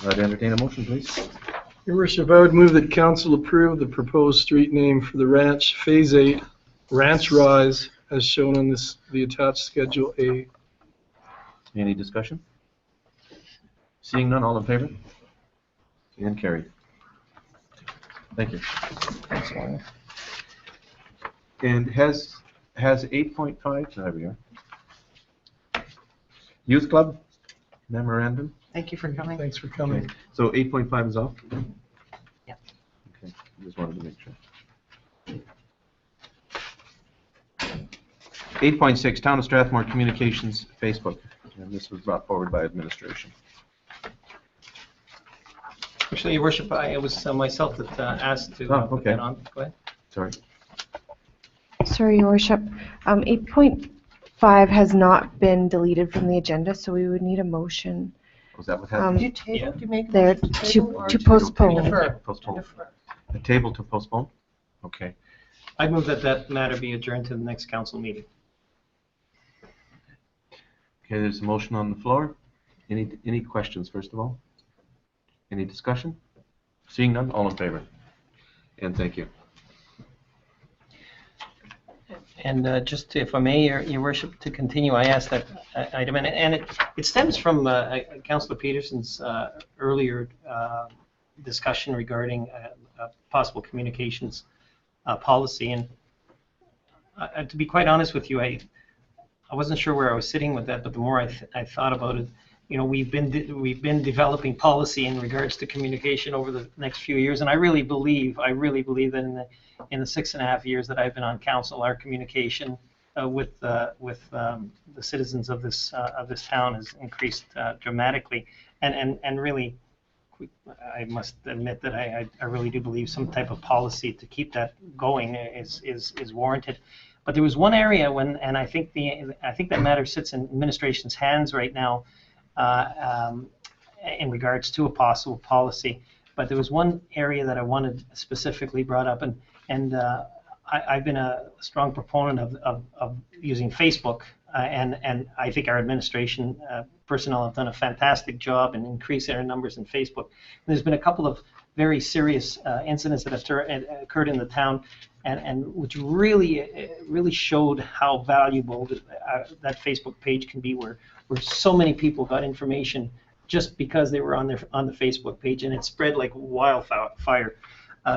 I'd entertain a motion, please. Your worship, I would move that council approve the proposed street name for the ranch, Phase 8, Ranch Rise, as shown on the attached Schedule A. Any discussion? Seeing none, all in favor? And carried. Thank you. Thanks, Werner. And has 8.5, there we are. Youth Club memorandum? Thank you for coming. Thanks for coming. Okay. So 8.5 is off? Yeah. Okay, just wanted to make sure. 8.6, Town of Strathmore Communications Facebook, and this was brought forward by administration. Actually, Your Worship, it was myself that asked to Oh, put okay. that on. Go ahead. Sorry. Sorry, Your Worship. 8.5 has not been deleted from the agenda, so we would need a motion Was that what Do happened? you table, do you make a there motion to to table or to to postpone. defer? Postpone. Defer. A table to postpone? Okay. I move that that matter be adjourned to the next council meeting. Okay, there's a motion on the floor. Any questions, first of all? Any discussion? Seeing none, all in favor? And thank you. And just if I may, Your Worship, to continue, I asked that item, and it stems from Councillor Peterson's earlier discussion regarding possible communications policy. And to be quite honest with you, I wasn't sure where I was sitting with that, but the more I thought about it, you know, we've been developing policy in regards to communication over the next few years, and I really believe that in the 6.5 years that I've been on council, our communication with the citizens of this town has increased dramatically, and really, I must admit that I really do believe some type of policy to keep that going is warranted. But there was one area and I think that matter sits in administration's hands right now in regards to a possible policy. But there was one area that I wanted specifically brought up, and I've been a strong proponent of using Facebook, and I think our administration personnel have done a fantastic job in increasing our numbers in Facebook. And there's been a couple of very serious incidents that have occurred in the town, and which really showed how valuable that Facebook page can be, where so many people got information just because they were on the Facebook page, and it spread like wildfire.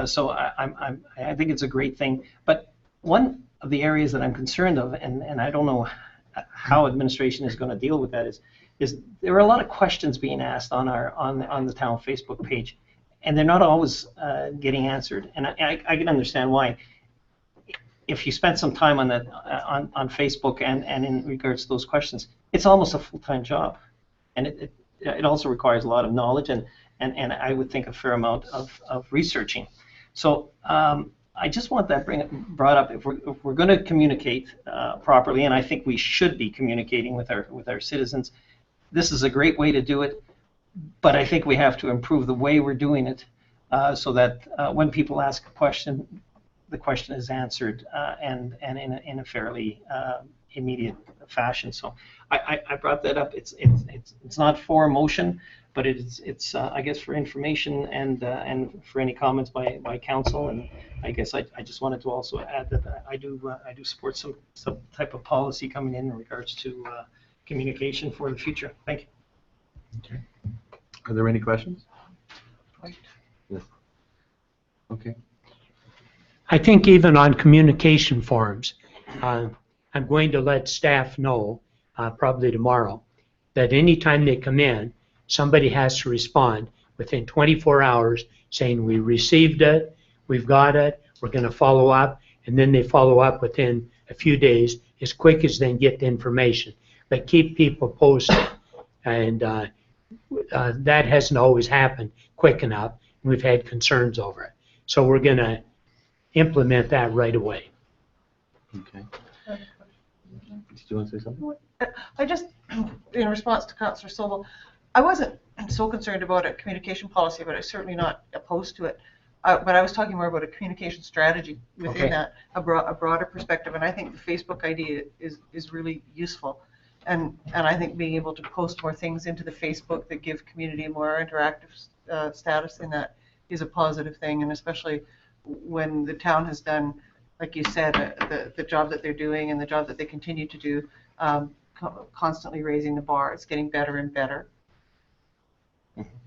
So I think it's a great thing. But one of the areas that I'm concerned of, and I don't know how administration is going to deal with that, is there are a lot of questions being asked on the town Facebook page, and they're not always getting answered. And I can understand why. If you spend some time on that on Facebook and in regards to those questions, it's almost a full-time job, and it also requires a lot of knowledge and I would think a fair amount of researching. So I just want that brought up. If we're going to communicate properly, and I think we should be communicating with our citizens, this is a great way to do it. But I think we have to improve the way we're doing it so that when people ask a question, the question is answered and in a fairly immediate fashion. So I brought that up. It's not for motion, but it's I guess for information and for any comments by council. And I guess I just wanted to also add that I do support some type of policy coming in regards to communication for the future. Thank you. Okay. Are there any questions? Yes. Okay. I think even on communication forums, I'm going to let staff know, probably tomorrow, that anytime they come in, somebody has to respond within 24 hours saying, we received it, we've got it, we're going to follow up, and then they follow up within a few days as quick as they can get the information. But keep people posted, and that hasn't always happened quick enough, and we've had concerns over it. So we're going to implement that right away. Okay. Do you want to say something? I just, in response to Councillor Sobel, I wasn't so concerned about a communication policy, but I'm certainly not opposed to it. But I was talking more about a communication strategy within that, a broader perspective. And I think the Facebook idea is really useful. And I think being able to post more things into the Facebook that give community a more interactive status in that is a positive thing. And especially when the town has done, like you said, the job that they're doing and the job that they continue to do, constantly raising the bar. It's getting better and better.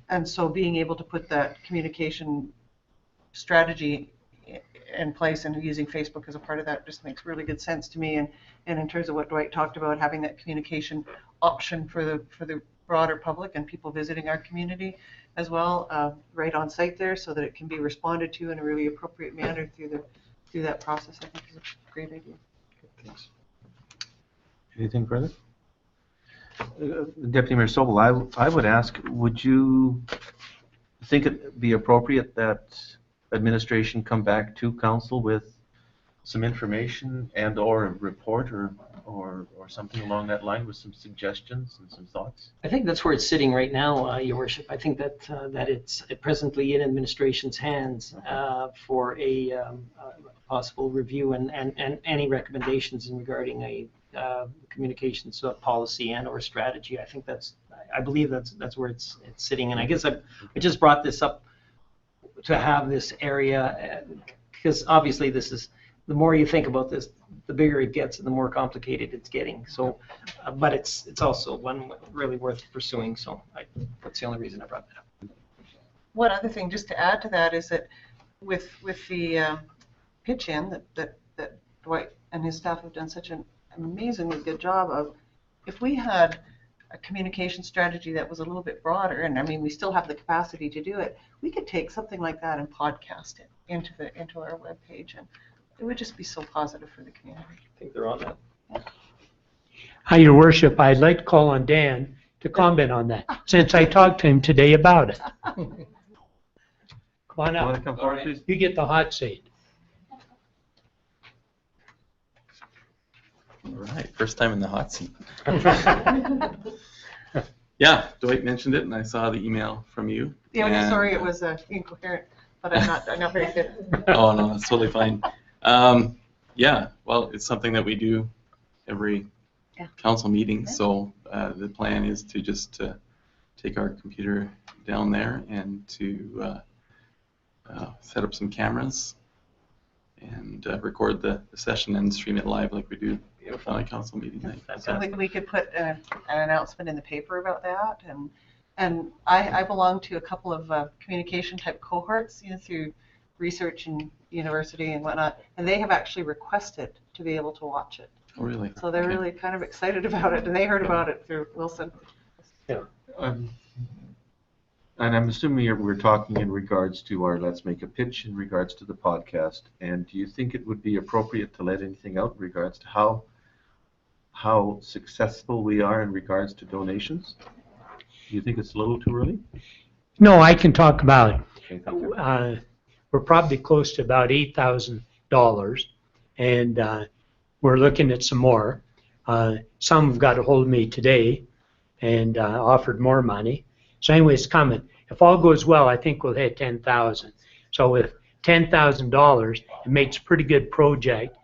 And so being able to put that communication strategy in place and using Facebook as a part of that just makes really good sense to me. And in terms of what Dwight talked about, having that communication option for the broader public and people visiting our community as well, right on site there, so that it can be responded to in a really appropriate manner through that process, I think is a great idea. Thanks. Anything further? Deputy Mayor Sobel, I would ask, would you think it be appropriate that administration come back to council with some information and or a report or something along that line with some suggestions and some thoughts? I think that's where it's sitting right now, Your Worship. I think that it's presently in administration's hands for a possible review and any recommendations in regarding a communications policy and or strategy. I believe that's where it's sitting. And I guess I just brought this up to have this area because obviously this is, the more you think about this, the bigger it gets and the more complicated it's getting. So, but it's also one really worth pursuing. So that's the only reason I brought that up. One other thing, just to add to that, is that with the pitch in that Dwight and his staff have done such an amazingly good job of, if we had a communication strategy that was a little bit broader, and I mean we still have the capacity to do it, we could take something like that and podcast it into our webpage, and it would just be so positive for the community. I think they're on that. Your Worship, I'd like to call on Dan to comment on that, since I talked to him today about it. Come on Want to up. come forward, please? You get the hot seat. All right, first time in the hot seat. Yeah, Dwight mentioned it, and I saw the email from you. Yeah, I'm and, sorry it was incoherent, but I'm not very good. Oh no, that's totally fine. Yeah, well, it's something that we do every council meeting. So the plan is to just take our computer down there and to set up some cameras and record the session and stream it live like we do on a council meeting night. So we could put an announcement in the paper about that, and I belong to a couple of communication type cohorts, through research and university and whatnot, and they have actually requested to be able to watch it. Oh, really? So they're really kind of excited about it, and they heard about it through Wilson. Yeah. And I'm assuming we're talking in regards to our Let's Make a Pitch in regards to the podcast. And do you think it would be appropriate to let anything out in regards to how successful we are in regards to donations? Do you think it's a little too early? No, I can talk about it. Okay, thank you. We're probably close to about $8,000, and we're looking at some more. Some have got a hold of me today and offered more money. So anyway, it's coming. If all goes well, I think we'll hit 10,000. So with $10,000, it makes a pretty good project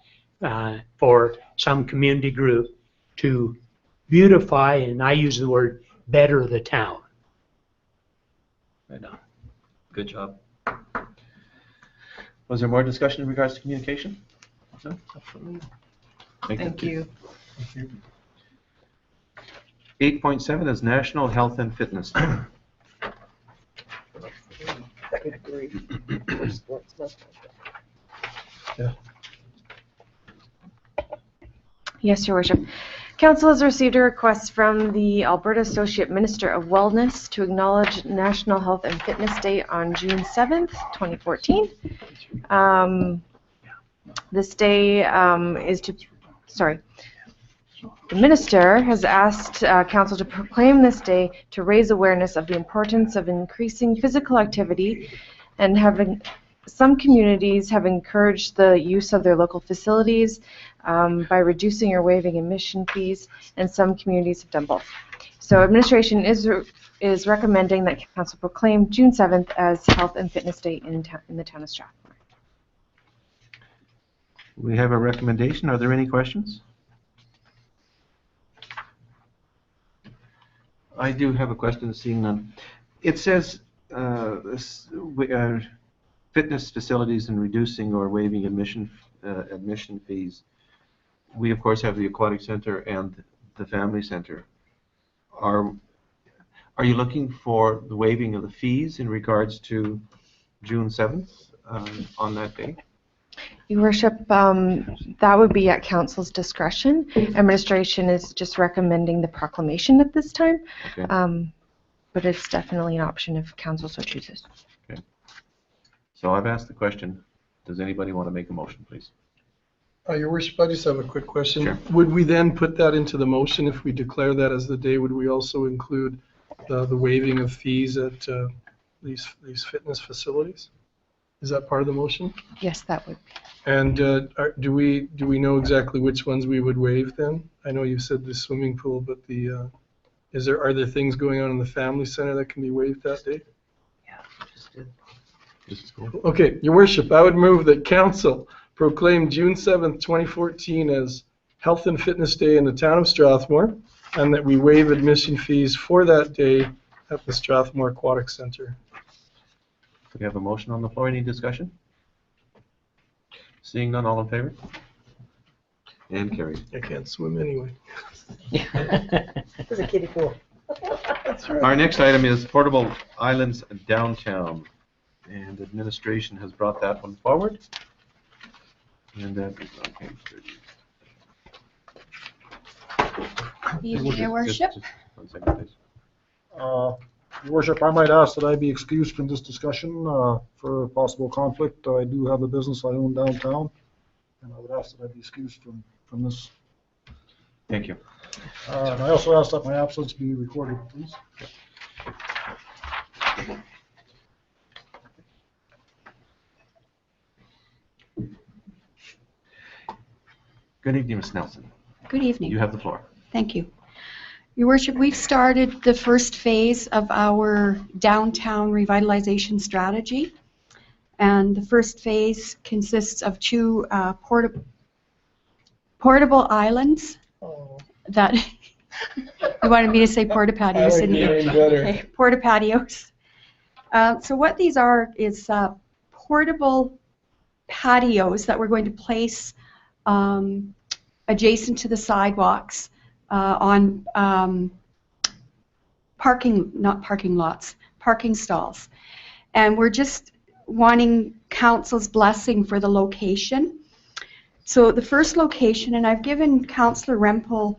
for some community group to beautify, and I use the word better, the town. Right on. Good job. Was there more discussion in regards to communication? No? Thank you. 8.7 is National Health and Fitness Day. Yes, Your Worship. Council has received a request from the Alberta Associate Minister of Wellness to acknowledge National Health and Fitness Day on June 7th, 2014. This day the Minister has asked Council to proclaim this day to raise awareness of the importance of increasing physical activity, and some communities have encouraged the use of their local facilities by reducing or waiving admission fees, and some communities have done both. So administration is recommending that Council proclaim June 7th as Health and Fitness Day in the town of Strathmore. We have a recommendation. Are there any questions? I do have a question, seeing none. It says fitness facilities and reducing or waiving admission fees. We of course have the aquatic center and the family center. Are you looking for the waiving of the fees in regards to June 7th on that day? Your Worship, that would be at Council's discretion. Administration is just recommending the proclamation at this time, Okay. but it's definitely an option if Council so chooses. Okay. So I've asked the question. Does anybody want to make a motion, please? Your Worship, I just have a quick question. Sure. Would we then put that into the motion if we declare that as the day? Would we also include the waiving of fees at these fitness facilities? Is that part of the motion? Yes, that would. And do we know exactly which ones we would waive then? I know you said the swimming pool, but are there things going on in the family center that can be waived that day? Okay, Your Worship, I would move that council proclaim June 7th, 2014 as Health and Fitness Day in the town of Strathmore, and that we waive admission fees for that day at the Strathmore Aquatic Center. We have a motion on the floor. Any discussion? Seeing none, all in favor? And carried. I can't swim anyway. There's a kiddie pool. That's right. Our next item is Portable Islands Downtown, and administration has brought that one forward. And that is on page 30. Evening, Your Worship. Just 1 second, please. Your Worship, I might ask that I be excused from this discussion for possible conflict. I do have a business I own downtown, and I would ask that I be excused from this. Thank you. And I also ask that my absence be recorded, please. Good evening, Ms. Nelson. Good evening. You have the floor. Thank you. Your Worship, we've started the first phase of our downtown revitalization strategy. And the first phase consists of two portable islands that, you wanted me to say porta patios, didn't you? Okay, porta patios. So what these are is portable patios that we're going to place adjacent to the sidewalks on parking stalls. And we're just wanting council's blessing for the location. So the first location, and I've given Councillor Rempel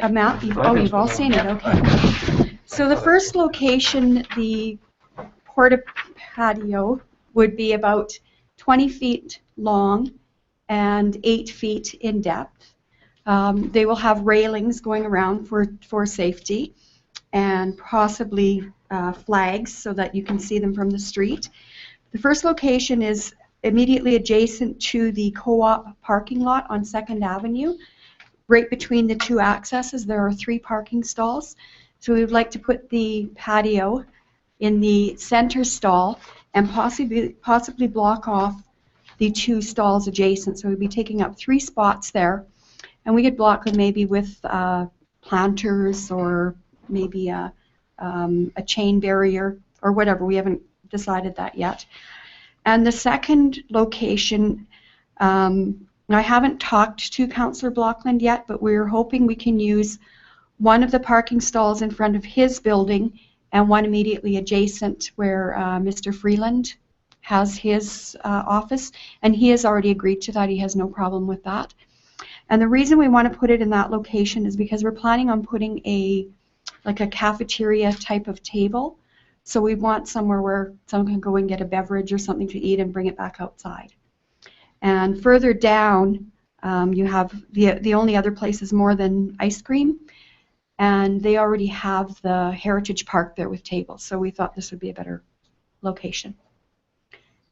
a map. You've all seen it, okay. So the first location, the porta patio, would be about 20 feet long and 8 feet in depth. They will have railings going around for safety, and possibly flags so that you can see them from the street. The first location is immediately adjacent to the co-op parking lot on 2nd Avenue. Right between the two accesses, there are 3 parking stalls. So we would like to put the patio in the center stall and possibly block off the 2 stalls adjacent. So we'd be taking up 3 spots there, and we could block them maybe with planters or maybe a chain barrier or whatever. We haven't decided that yet. And the second location, I haven't talked to Councillor Blockland yet, but we're hoping we can use one of the parking stalls in front of his building and one immediately adjacent where Mr. Freeland has his office, and he has already agreed to that. He has no problem with that. And the reason we want to put it in that location is because we're planning on putting a cafeteria type of table. So we want somewhere where someone can go and get a beverage or something to eat and bring it back outside. And further down, you have the only other place is More Than Ice Cream, and they already have the Heritage Park there with tables. So we thought this would be a better location.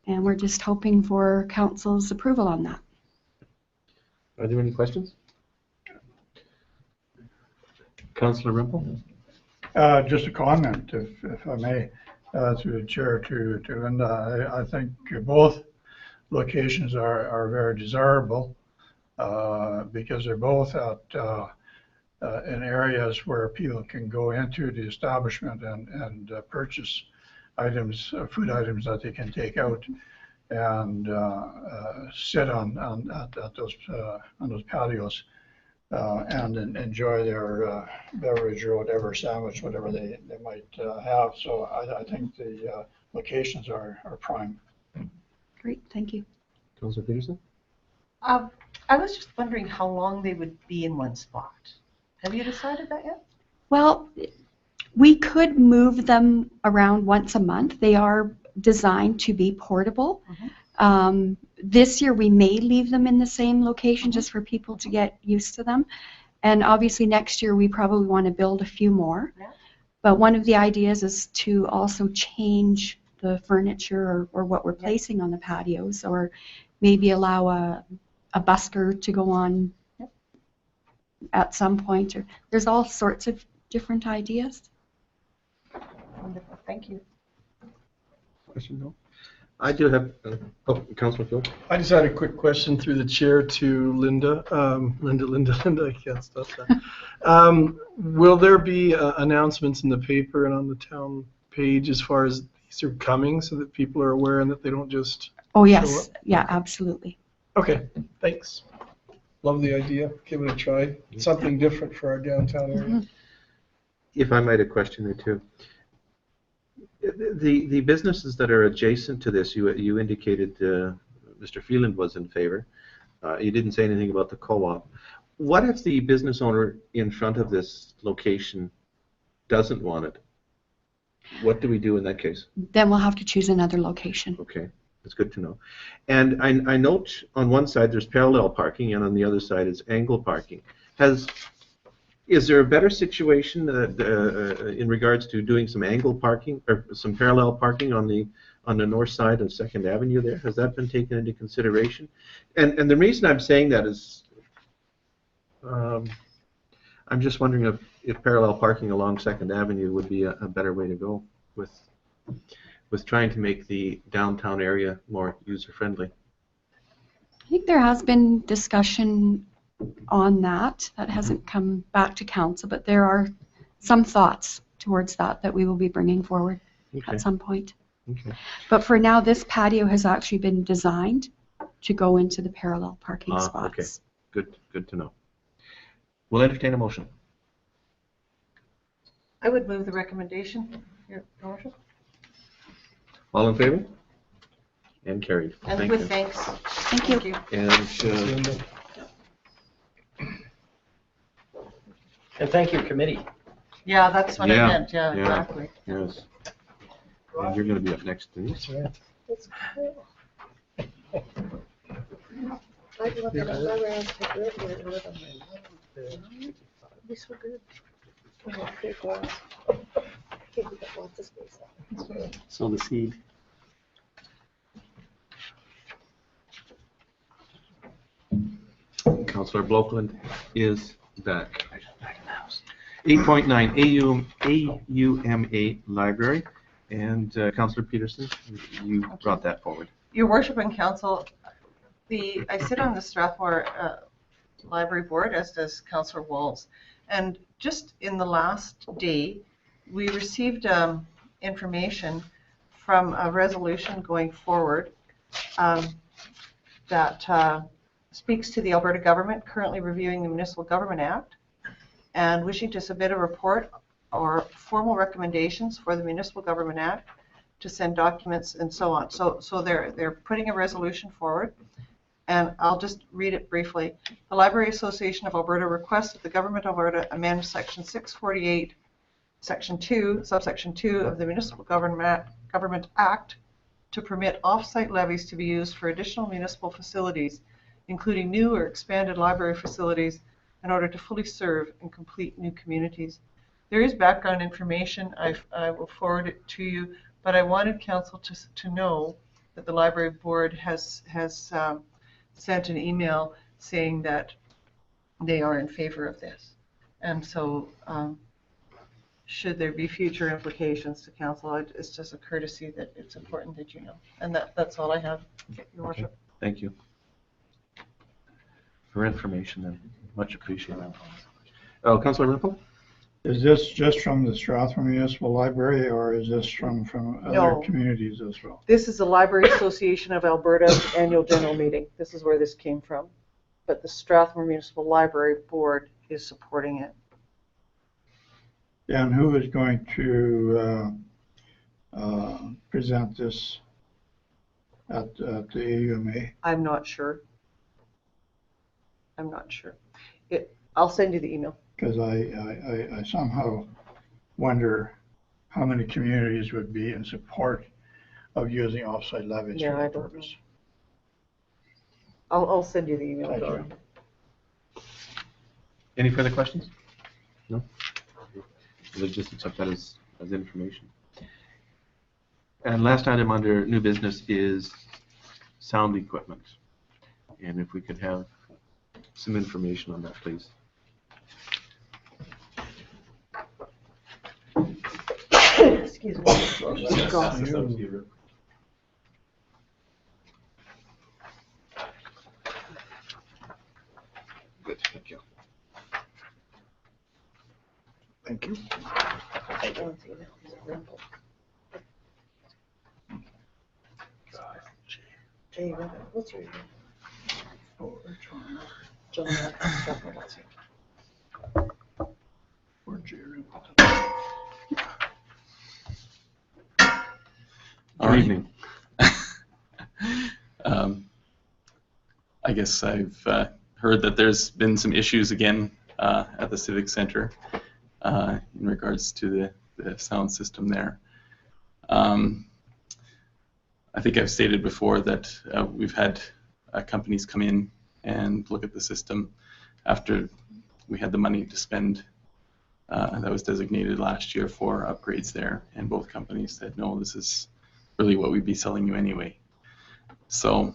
And we're just hoping for council's approval on that. Are there any questions? Councillor Rempel? Just a comment, if I may, through the chair to Linda. I think both locations are very desirable because they're both in areas where people can go into the establishment and purchase items, food items that they can take out and sit on those patios. And enjoy their beverage or whatever, sandwich, whatever they might have. So I think the locations are prime. Great, thank you. Councillor Peterson? I was just wondering how long they would be in one spot. Have you decided that yet? Well, we could move them around once a month. They are designed to be portable. This year we may leave them in the same location just for people to get used to them. And obviously next year we probably want to build a few more. Yeah. But one of the ideas is to also change the furniture or what we're placing on the patios, or maybe allow a busker to go on at some point. Or there's all sorts of different ideas. Wonderful, thank you. Question, no? I do have, Councilor Phil? I just had a quick question through the chair to Linda. Linda, I can't stop that. Will there be announcements in the paper and on the town page as far as these are coming so that people are aware and that they don't just Oh, show yes. up? Yeah, absolutely. Okay, thanks. Love the idea. Give it a try. Something different for our downtown area. If I might, a question or two. The businesses that are adjacent to this, you indicated Mr. Phelan was in favor. You didn't say anything about the co-op. What if the business owner in front of this location doesn't want it? What do we do in that case? Then we'll have to choose another location. Okay, that's good to know. And I note on one side there's parallel parking, and on the other side is angle parking. Is there a better situation in regards to doing some angle parking or some parallel parking on the north side of 2nd Avenue there? Has that been taken into consideration? And the reason I'm saying that is I'm just wondering if parallel parking along 2nd Avenue would be a better way to go with trying to make the downtown area more user-friendly. I think there has been discussion on that. That hasn't come back to council, but there are some thoughts towards that we will be bringing forward at some point. Okay. But for now, this patio has actually been designed to go into the parallel parking spots. Okay, good to know. We'll entertain a motion. I would move the recommendation, Your Worship. All in favor? And carried. And Thank with you. thanks. Thank you. And And thank you, committee. Yeah, that's what I meant, yeah, yeah, exactly. yes. And you're going to be up next, Denise. That's cool. I'd love to go around, take a look at it, and live on my own. It'd be so good. Big glass. Okay, we got lots of space out. So the seed. Councillor Blokeland is back. 8.9 AUMA Library, and Councillor Peterson, you brought that forward. Your Worship and Council, I sit on the Strathmore Library Board, as does Councillor Walls, and just in the last day, we received information from a resolution going forward that speaks to the Alberta government currently reviewing the Municipal Government Act and wishing to submit a report or formal recommendations for the Municipal Government Act to send documents and so on. So they're putting a resolution forward, and I'll just read it briefly. The Library Association of Alberta requests that the Government of Alberta amend Section 648, Section 2, Subsection 2 of the Municipal Government Act to permit off-site levies to be used for additional municipal facilities, including new or expanded library facilities, in order to fully serve and complete new communities. There is background information. I will forward it to you, but I wanted council to know that the library board has sent an email saying that they are in favor of this. And so should there be future implications to council, it's just a courtesy that it's important that you know. And that's all I have, Your Worship. Thank you for information, and much appreciated. Oh, Councillor Ripple? Is this just from the Strathmore Municipal Library, or is this from other No. communities as well? This is the Library Association of Alberta annual general meeting. This is where this came from. But the Strathmore Municipal Library Board is supporting it. And who is going to present this at the AUMA? I'm not sure. I'll send you the email. Because I somehow wonder how many communities would be in support of using offsite levies Yeah, for I that don't purpose. I'll send you the email. Thank Dora. you. Any further questions? No? We'll just accept that as information. And last item under new business is sound equipment. And if we could have some information on that, please. Excuse me. Good, thank you. Thank you. I don't see that. It's a rumple. Jay, what's your name? John, Strathmore, that's it. All right. evening. I guess I've heard that there's been some issues again at the Civic Center in regards to the sound system there. I think I've stated before that we've had companies come in and look at the system after we had the money to spend that was designated last year for upgrades there, and both companies said, no, this is really what we'd be selling you anyway. So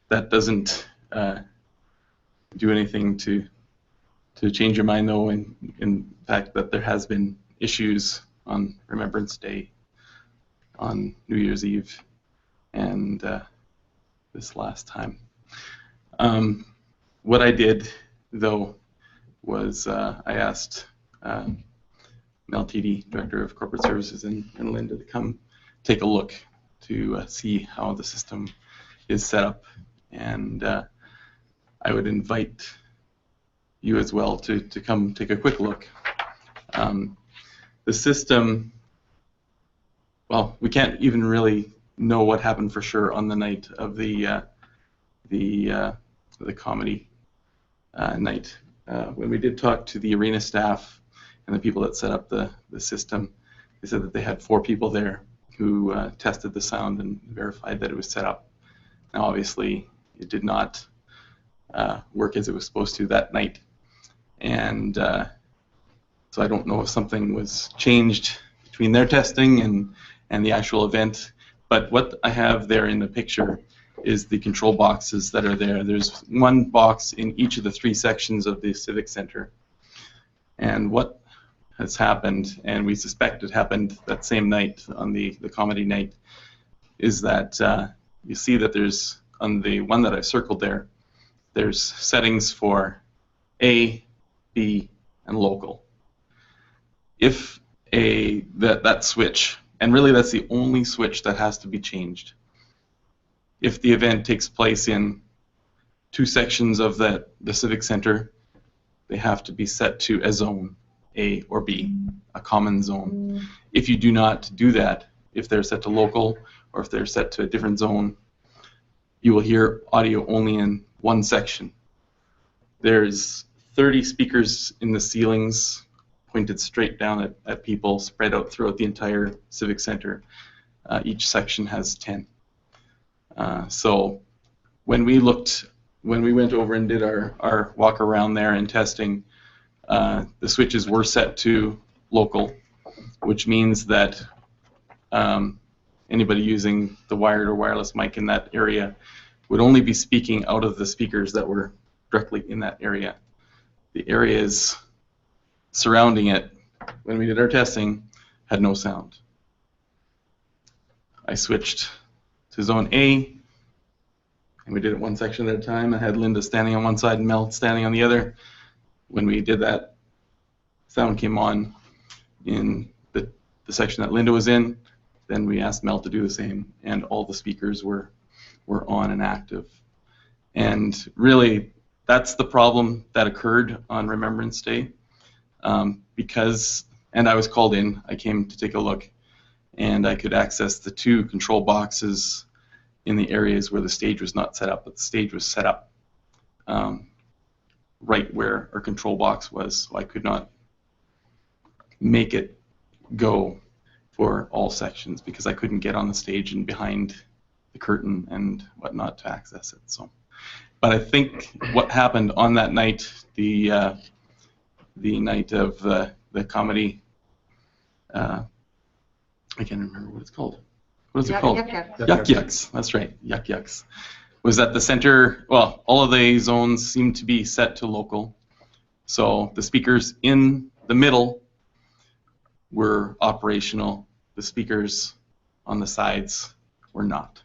that doesn't do anything to change your mind, though, in fact that there has been issues on Remembrance Day, on New Year's Eve, and this last time. What I did, though, was I asked Mel Teedy, Director of Corporate Services, and Linda to come take a look to see how the system is set up, and I would invite you as well to come take a quick look. The system, well, we can't even really know what happened for sure on the night of the comedy night. When we did talk to the arena staff and the people that set up the system, they said that they had 4 people there who tested the sound and verified that it was set up. Now, obviously, it did not work as it was supposed to that night, and so I don't know if something was changed between their testing and the actual event. But what I have there in the picture is the control boxes that are there. There's one box in each of the 3 sections of the Civic Center. And what has happened, and we suspect it happened that same night on the comedy night, is that you see that there's, on the one that I circled there, there's settings for A, B, and local. If that switch, and really that's the only switch that has to be changed, if the event takes place in 2 sections of the Civic Center, they have to be set to a zone, A or B, a common zone. If you do not do that, if they're set to local or if they're set to a different zone, you will hear audio only in one section. There's 30 speakers in the ceilings pointed straight down at people, spread out throughout the entire Civic Center. Each section has 10. So when we went over and did our walk around there and testing, the switches were set to local, which means that anybody using the wired or wireless mic in that area would only be speaking out of the speakers that were directly in that area. The areas surrounding it, when we did our testing, had no sound. I switched to zone A, and we did it one section at a time. I had Linda standing on one side and Mel standing on the other. When we did that, sound came on in the section that Linda was in. Then we asked Mel to do the same, and all the speakers were on and active. And really, that's the problem that occurred on Remembrance Day, because, and I was called in, I came to take a look, and I could access the 2 control boxes in the areas where the stage was not set up, but the stage was set up right where our control box was, so I could not make it go for all sections because I couldn't get on the stage and behind the curtain and whatnot to access it. So, but I think what happened on that night, the night of the comedy I can't remember what it's called. What is it Yuck, called? yuck, yuck. Yuck yucks. That's right. Yuck yucks. Was at the center. Well, all of the zones seem to be set to local. So the speakers in the middle were operational. The speakers on the sides were not.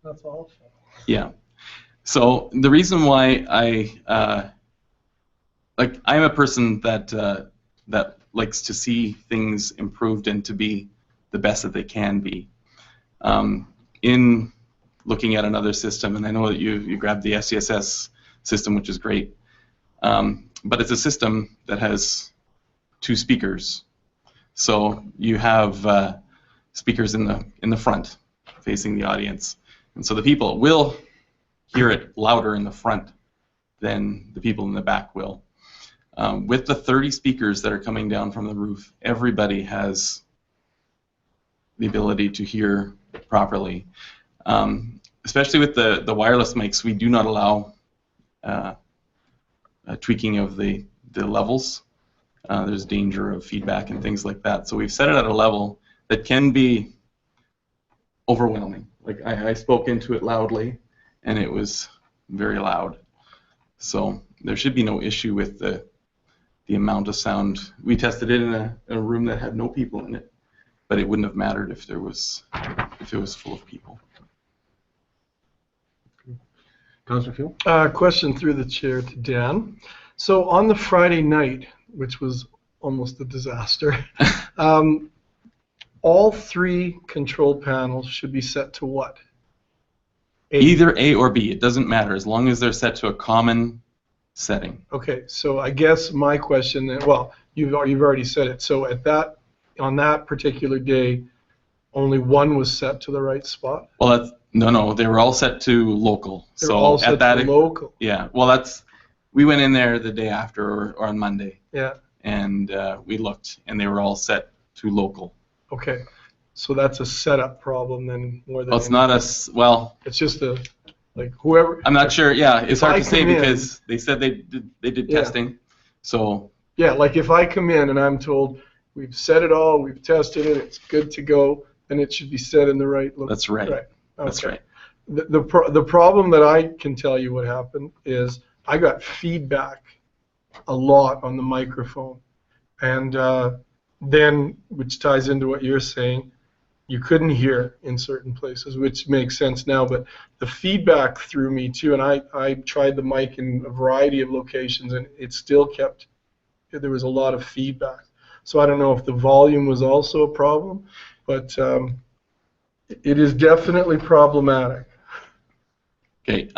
That's awful. Yeah. So the reason why I'm a person that that likes to see things improved and to be the best that they can be. In looking at another system, and I know that you grabbed the SCSS system, which is great, but it's a system that has 2 speakers. So you have speakers in the front facing the audience, and so the people will hear it louder in the front than the people in the back will. With the 30 speakers that are coming down from the roof, everybody has the ability to hear properly. Especially with the wireless mics, we do not allow tweaking of the levels. There's danger of feedback and things like that. So we've set it at a level that can be overwhelming. Like I spoke into it loudly, and it was very loud. So there should be no issue with the amount of sound. We tested it in a room that had no people in it, but it wouldn't have mattered if it was full of people. Councillor Field? Question through the chair to Dan. So on the Friday night, which was almost a disaster, all 3 control panels should be set to what? Either A or B. It doesn't matter as long as they're set to a common setting. Okay, so I guess my question, well, you've already said it. So on that particular day, only 1 was set to the right spot? Well, no, they were all set to local. They're all set to local. Yeah, well, we went in there the day after or on Monday. Yeah. And we looked, and they were all set to local. Okay, so that's a setup problem then more than. Well, it's not It's just whoever. I'm not sure. Yeah, it's hard to say come in- because they said they did Yeah. testing. So Yeah, like if I come in and I'm told we've set it all, we've tested it, it's good to go, then it should be set in the right location. that's right. Right. That's Okay. right. The problem that I can tell you what happened is I got feedback a lot on the microphone, and then, which ties into what you're saying, you couldn't hear in certain places, which makes sense now, but the feedback threw me too, and I tried the mic in a variety of locations, and it still there was a lot of feedback. So I don't know if the volume was also a problem, but it is definitely problematic. Okay.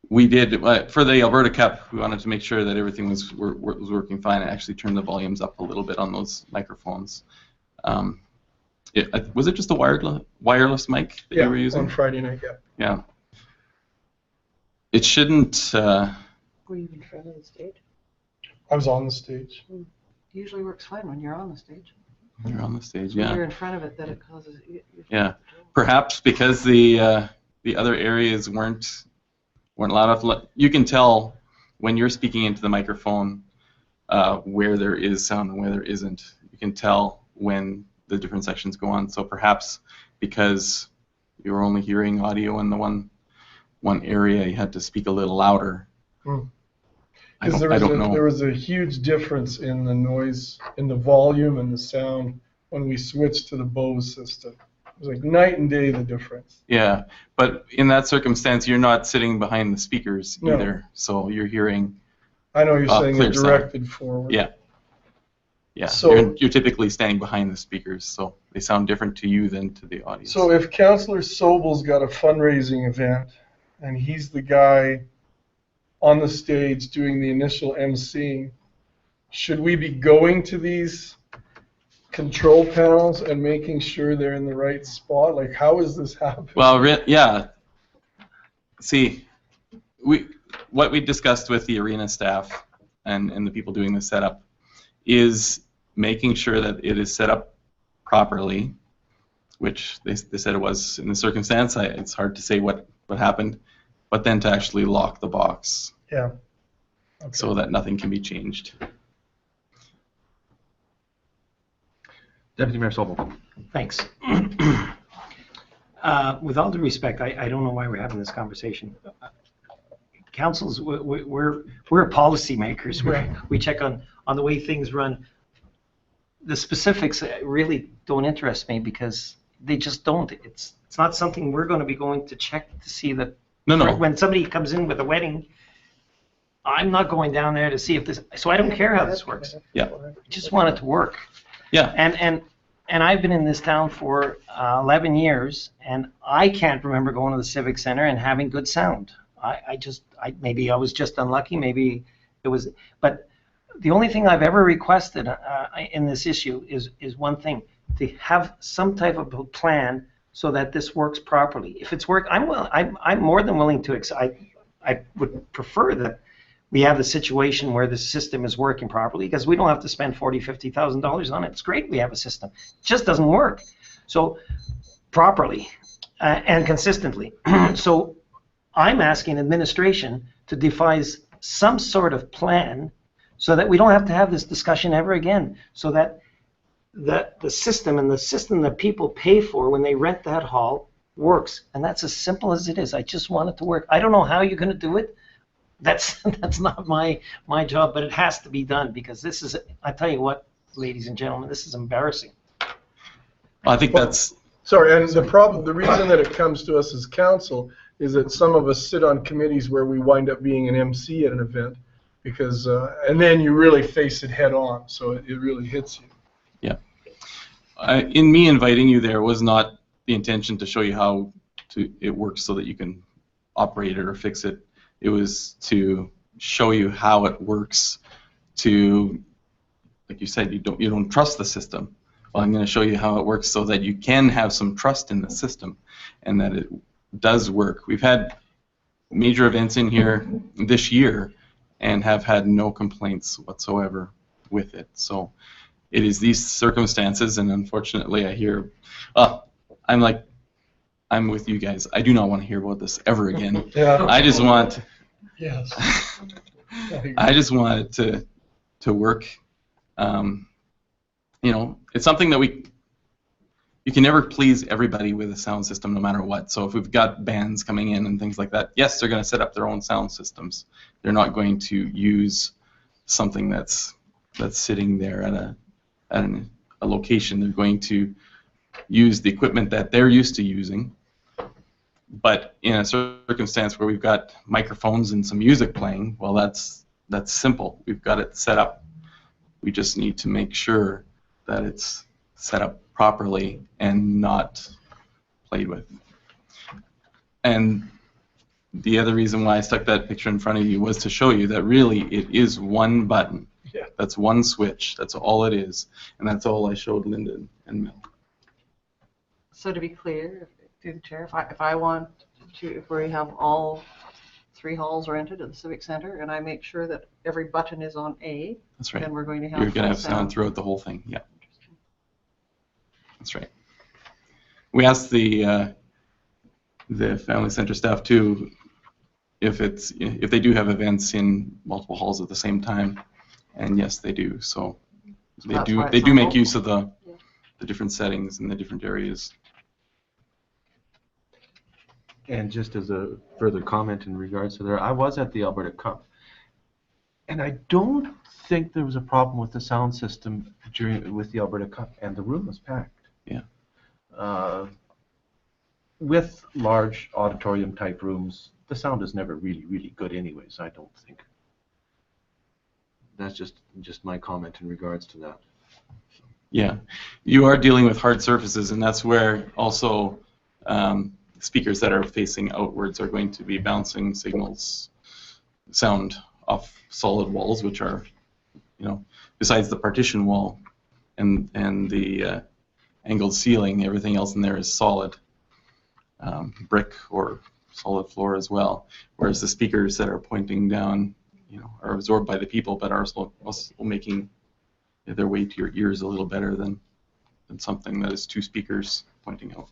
We did for the Alberta Cup. We wanted to make sure that everything was working fine. I actually turned the volumes up a little bit on those microphones. Was it just a wireless mic that you were using? On Friday night, yeah. Yeah. It shouldn't. Were you in front of the stage? I was on the stage. Usually works fine when you're on the stage. You're on the stage, When yeah. you're in front of it, that it causes. Yeah. Perhaps because the other areas weren't loud enough. You can tell when you're speaking into the microphone where there is sound and where there isn't. You can tell when the different sections go on. So perhaps because you were only hearing audio in the one area, you had to speak a little louder. I don't know. There was a huge difference in the noise, in the volume and the sound when we switched to the Bose system. It was like night and day, the difference. Yeah, but in that circumstance, you're not sitting behind the speakers No. either, so you're hearing. I know you're saying clear it's sound. directed forward. Yeah. Yeah, So- you're typically standing behind the speakers, so they sound different to you than to the audience. So if Councillor Sobel's got a fundraising event and he's the guy on the stage doing the initial emceeing, should we be going to these control panels and making sure they're in the right spot? Like, how is this happening? Well, yeah. See, what we discussed with the arena staff and the people doing the setup is making sure that it is set up properly, which they said it was in the circumstance. It's hard to say what happened, but then to actually lock the box. Yeah. So that nothing can be changed. Deputy Mayor Sobel. Thanks. With all due respect, I don't know why we're having this conversation. Councils, we're policymakers. We check on the way things run. The specifics really don't interest me because they just don't. It's not something we're going to be going to check to see that. No. When somebody comes in with a wedding, I'm not going down there to see if this. So I don't care how this works. Yeah. I just want it to work. Yeah. And I've been in this town for 11 years, and I can't remember going to the Civic Center and having good sound. Maybe I was just unlucky, maybe it was, but the only thing I've ever requested in this issue is one thing, to have some type of a plan so that this works properly. If it's I'm more than willing to, I would prefer that we have the situation where the system is working properly, because we don't have to spend $40,000, $50,000 on it. It's great we have a system. It just doesn't work. So properly and consistently. So I'm asking administration to devise some sort of plan so that we don't have to have this discussion ever again, so that the system and the system that people pay for when they rent that hall works. And that's as simple as it is. I just want it to work. I don't know how you're going to do it. That's not my job, but it has to be done, because this is, I tell you what, ladies and gentlemen, this is embarrassing. I think that's... Sorry, and the reason that it comes to us as council is that some of us sit on committees where we wind up being an MC at an event, because, and then you really face it head on, so it really hits you. Yeah. In me inviting you there was not the intention to show you how it works so that you can operate it or fix it. It was to show you how it works. To, like you said, you don't trust the system. Well, I'm going to show you how it works so that you can have some trust in the system and that it does work. We've had major events in here this year and have had no complaints whatsoever with it. So it is these circumstances, and unfortunately I hear, I'm with you guys. I do not want to hear about this ever again. Yeah. I just want... Yes. I just want it to work. You know, it's something that you can never please everybody with a sound system no matter what. So if we've got bands coming in and things like that, yes, they're going to set up their own sound systems. They're not going to use something that's sitting there at a location. They're going to use the equipment that they're used to using. But in a circumstance where we've got microphones and some music playing, well, that's simple. We've got it set up. We just need to make sure that it's set up properly and not played with. And the other reason why I stuck that picture in front of you was to show you that really it is one button. Yeah. That's one switch. That's all it is. And that's all I showed Lyndon and Mel. So to be clear, through the chair, if I want to, if we have all 3 halls rented at the Civic Center, and I make sure that every button is on A, that's right. Then we're going to have You're going to have full sound throughout the whole thing. Yeah. That's right. We asked the family center staff too if they do have events in multiple halls at the same time, and yes, they do. So they do make use of the different settings and the different areas. And just as a further comment in regards to there, I was at the Alberta Cup, and I don't think there was a problem with the sound system with the Alberta Cup, and the room was packed. Yeah. With large auditorium type rooms, the sound is never really good anyways, I don't think. That's just my comment in regards to that. Yeah, you are dealing with hard surfaces, and that's where also speakers that are facing outwards are going to be bouncing sound off solid walls, which are, besides the partition wall and the angled ceiling, everything else in there is solid brick or solid floor as well. Whereas the speakers that are pointing down, are absorbed by the people, but are also making their way to your ears a little better than something that is 2 speakers pointing out.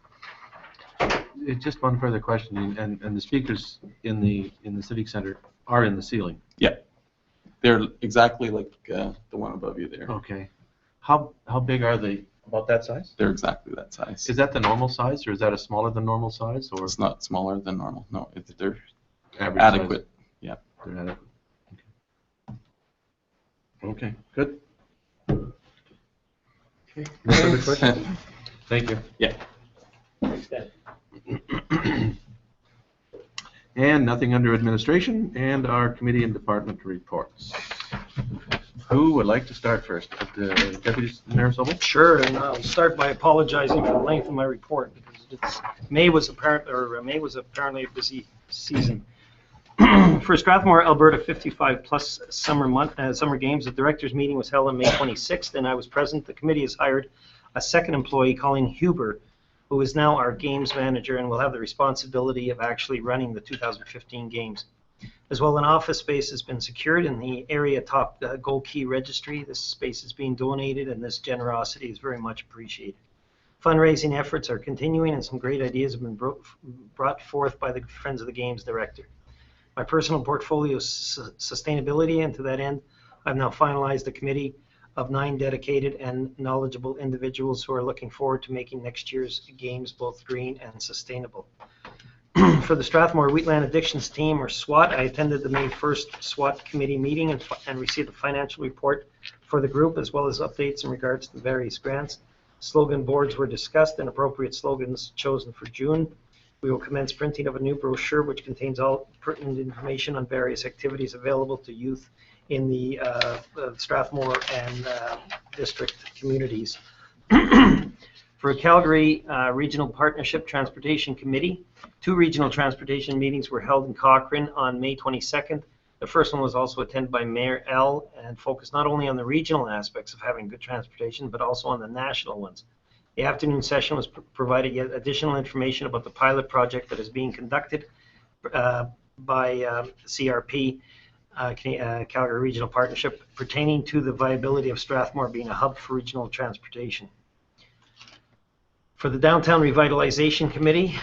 Just one further question, and the speakers in the Civic Center are in the ceiling. Yeah, they're exactly like the one above you there. Okay. How big are the About that size? They're exactly that size. Is that the normal size, or is that a smaller than normal size, or? It's not smaller than normal. No, they're Average adequate. size? Yeah. They're adequate. Okay, good. Okay. No further questions? Thank you. Yeah. And nothing under administration and our committee and department reports. Who would like to start first? Deputy Mayor Sobel? Sure, and I'll start by apologizing for the length of my report because May was apparently a busy season. For Strathmore, Alberta 55-plus summer games, the directors' meeting was held on May 26th, and I was present. The committee has hired a second employee, Colleen Huber, who is now our games manager and will have the responsibility of actually running the 2015 games. As well, an office space has been secured in the area top Gold Key Registry. This space is being donated, and this generosity is very much appreciated. Fundraising efforts are continuing, and some great ideas have been brought forth by the Friends of the Games director. My personal portfolio is sustainability, and to that end, I've now finalized a committee of 9 dedicated and knowledgeable individuals who are looking forward to making next year's games both green and sustainable. For the Strathmore Wheatland Addictions Team, or SWAT, I attended the May 1st SWAT committee meeting and received a financial report for the group, as well as updates in regards to the various grants. Slogan boards were discussed and appropriate slogans chosen for June. We will commence printing of a new brochure which contains all pertinent information on various activities available to youth in the Strathmore and district communities. For Calgary Regional Partnership Transportation Committee, 2 regional transportation meetings were held in Cochrane on May 22nd. The first one was also attended by Mayor L. and focused not only on the regional aspects of having good transportation, but also on the national ones. The afternoon session was provided yet additional information about the pilot project that is being conducted by CRP, Calgary Regional Partnership, pertaining to the viability of Strathmore being a hub for regional transportation. For the Downtown Revitalization Committee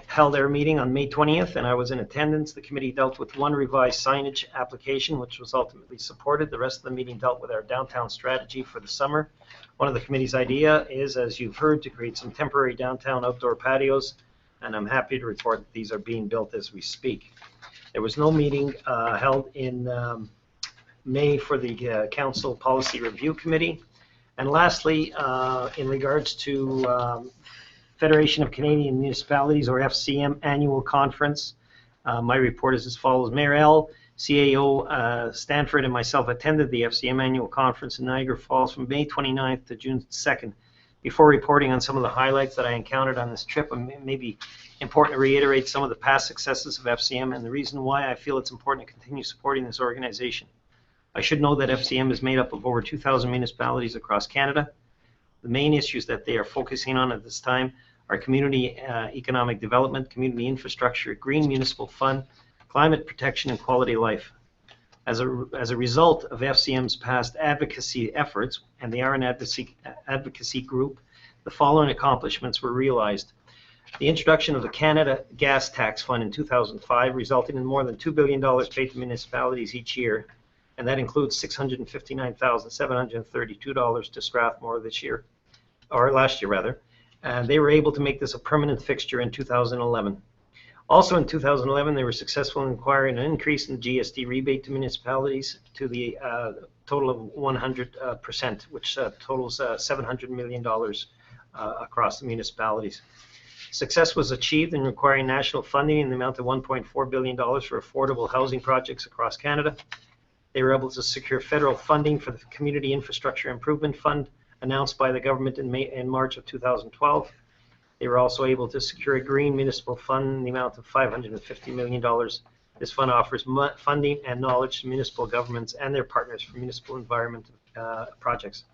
held their meeting on May 20th, and I was in attendance. The committee dealt with 1 revised signage application, which was ultimately supported. The rest of the meeting dealt with our downtown strategy for the summer. One of the committee's idea is, as you've heard, to create some temporary downtown outdoor patios, and I'm happy to report that these are being built as we speak. There was no meeting held in May for the Council Policy Review Committee. And lastly, in regards to Federation of Canadian Municipalities, or FCM, annual conference, my report is as follows. Mayor L., CAO Stanford, and myself attended the FCM annual conference in Niagara Falls from May 29th to June 2nd. Before reporting on some of the highlights that I encountered on this trip, it may be important to reiterate some of the past successes of FCM and the reason why I feel it's important to continue supporting this organization. I should know that FCM is made up of over 2,000 municipalities across Canada. The main issues that they are focusing on at this time are community economic development, community infrastructure, green municipal fund, climate protection, and quality of life. As a result of FCM's past advocacy efforts, and they are an advocacy group, the following accomplishments were realized. The introduction of the Canada Gas Tax Fund in 2005 resulted in more than $2 billion paid to municipalities each year, and that includes $659,732 to Strathmore this year, or last year rather, and they were able to make this a permanent fixture in 2011. Also in 2011, they were successful in acquiring an increase in the GST rebate to municipalities to the total of 100%, which totals $700 million across the municipalities. Success was achieved in requiring national funding in the amount of $1.4 billion for affordable housing projects across Canada. They were able to secure federal funding for the Community Infrastructure Improvement Fund announced by the government in March of 2012. They were also able to secure a green municipal fund in the amount of $550 million. This fund offers funding and knowledge to municipal governments and their partners for municipal environment projects.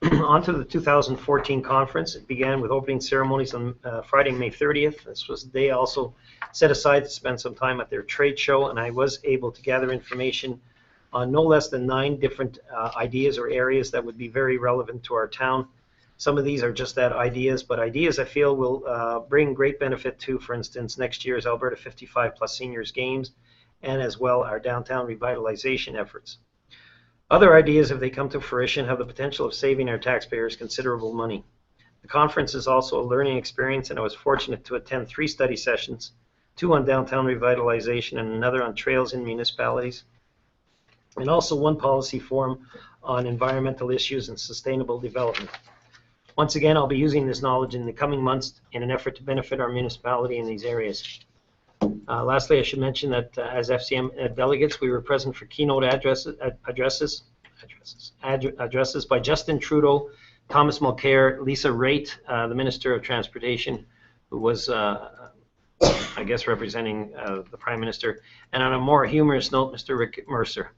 On to the 2014 conference. It began with opening ceremonies on Friday, May 30th. This was the day also set aside to spend some time at their trade show, and I was able to gather information on no less than 9 different ideas or areas that would be very relevant to our town. Some of these are just that ideas, but ideas I feel will bring great benefit to, for instance, next year's Alberta 55 Plus Seniors Games, and as well our downtown revitalization efforts. Other ideas, if they come to fruition, have the potential of saving our taxpayers considerable money. The conference is also a learning experience, and I was fortunate to attend 3 study sessions, 2 on downtown revitalization and another on trails in municipalities, and also 1 policy forum on environmental issues and sustainable development. Once again, I'll be using this knowledge in the coming months in an effort to benefit our municipality in these areas. Lastly, I should mention that as FCM delegates, we were present for keynote addresses by Justin Trudeau, Thomas Mulcair, Lisa Raitt, the Minister of Transportation, who was, I guess, representing the Prime Minister, and on a more humorous note, Mr. Rick Mercer.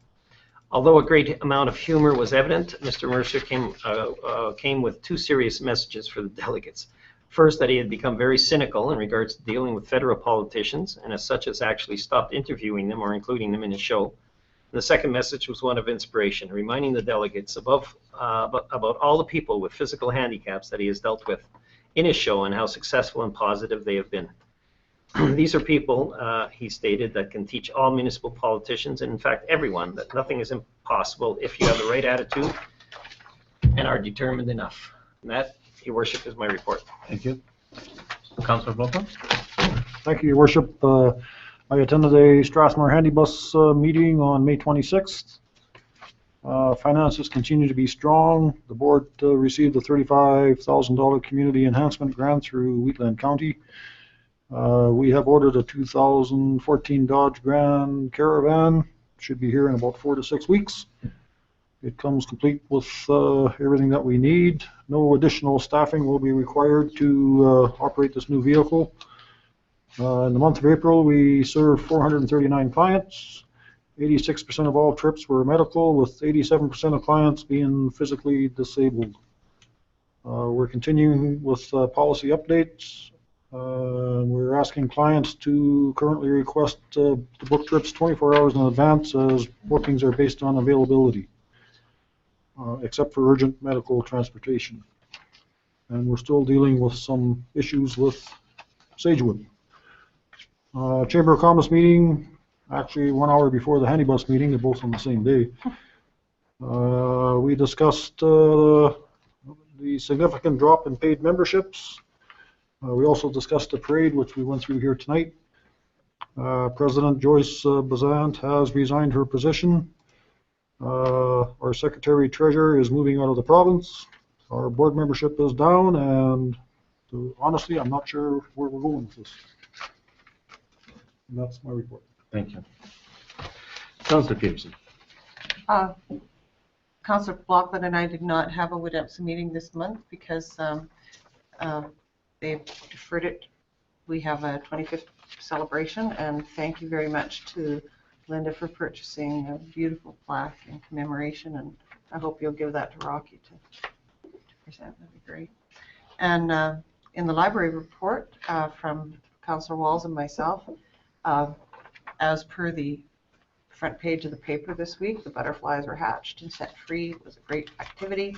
Although a great amount of humor was evident, Mr. Mercer came with 2 serious messages for the delegates. First, that he had become very cynical in regards to dealing with federal politicians, and as such has actually stopped interviewing them or including them in his show. And the second message was one of inspiration, reminding the delegates about all the people with physical handicaps that he has dealt with in his show and how successful and positive they have been. These are people, he stated, that can teach all municipal politicians, and in fact everyone, that nothing is impossible if you have the right attitude and are determined enough. And that, Your Worship, is my report. Thank you. Councillor Blokman? Thank you, Your Worship. I attended a Strathmore Handybus meeting on May 26th. Finances continue to be strong. The board received a $35,000 community enhancement grant through Wheatland County. We have ordered a 2014 Dodge Grand Caravan. Should be here in about 4 to 6 weeks. It comes complete with everything that we need. No additional staffing will be required to operate this new vehicle. In the month of April, we served 439 clients. 86% of all trips were medical, with 87% of clients being physically disabled. We're continuing with policy updates. We're asking clients to currently request to book trips 24 hours in advance, as bookings are based on availability, except for urgent medical transportation. And we're still dealing with some issues with Sagewood. Chamber of Commerce meeting, actually 1 hour before the Handybus meeting, they're both on the same day. We discussed the significant drop in paid memberships. We also discussed the parade, which we went through here tonight. President Joyce Bazant has resigned her position. Our Secretary Treasurer is moving out of the province. Our board membership is down, and honestly, I'm not sure where we're going with this. And that's my report. Thank you. Councillor Peterson. Councillor Blokman and I did not have a WIDEPSA meeting this month because they've deferred it. We have a 25th celebration, and thank you very much to Linda for purchasing a beautiful plaque in commemoration, and I hope you'll give that to Rocky to present. That'd be great. And in the library report from Councillor Walls and myself, as per the front page of the paper this week, the butterflies were hatched and set free. It was a great activity.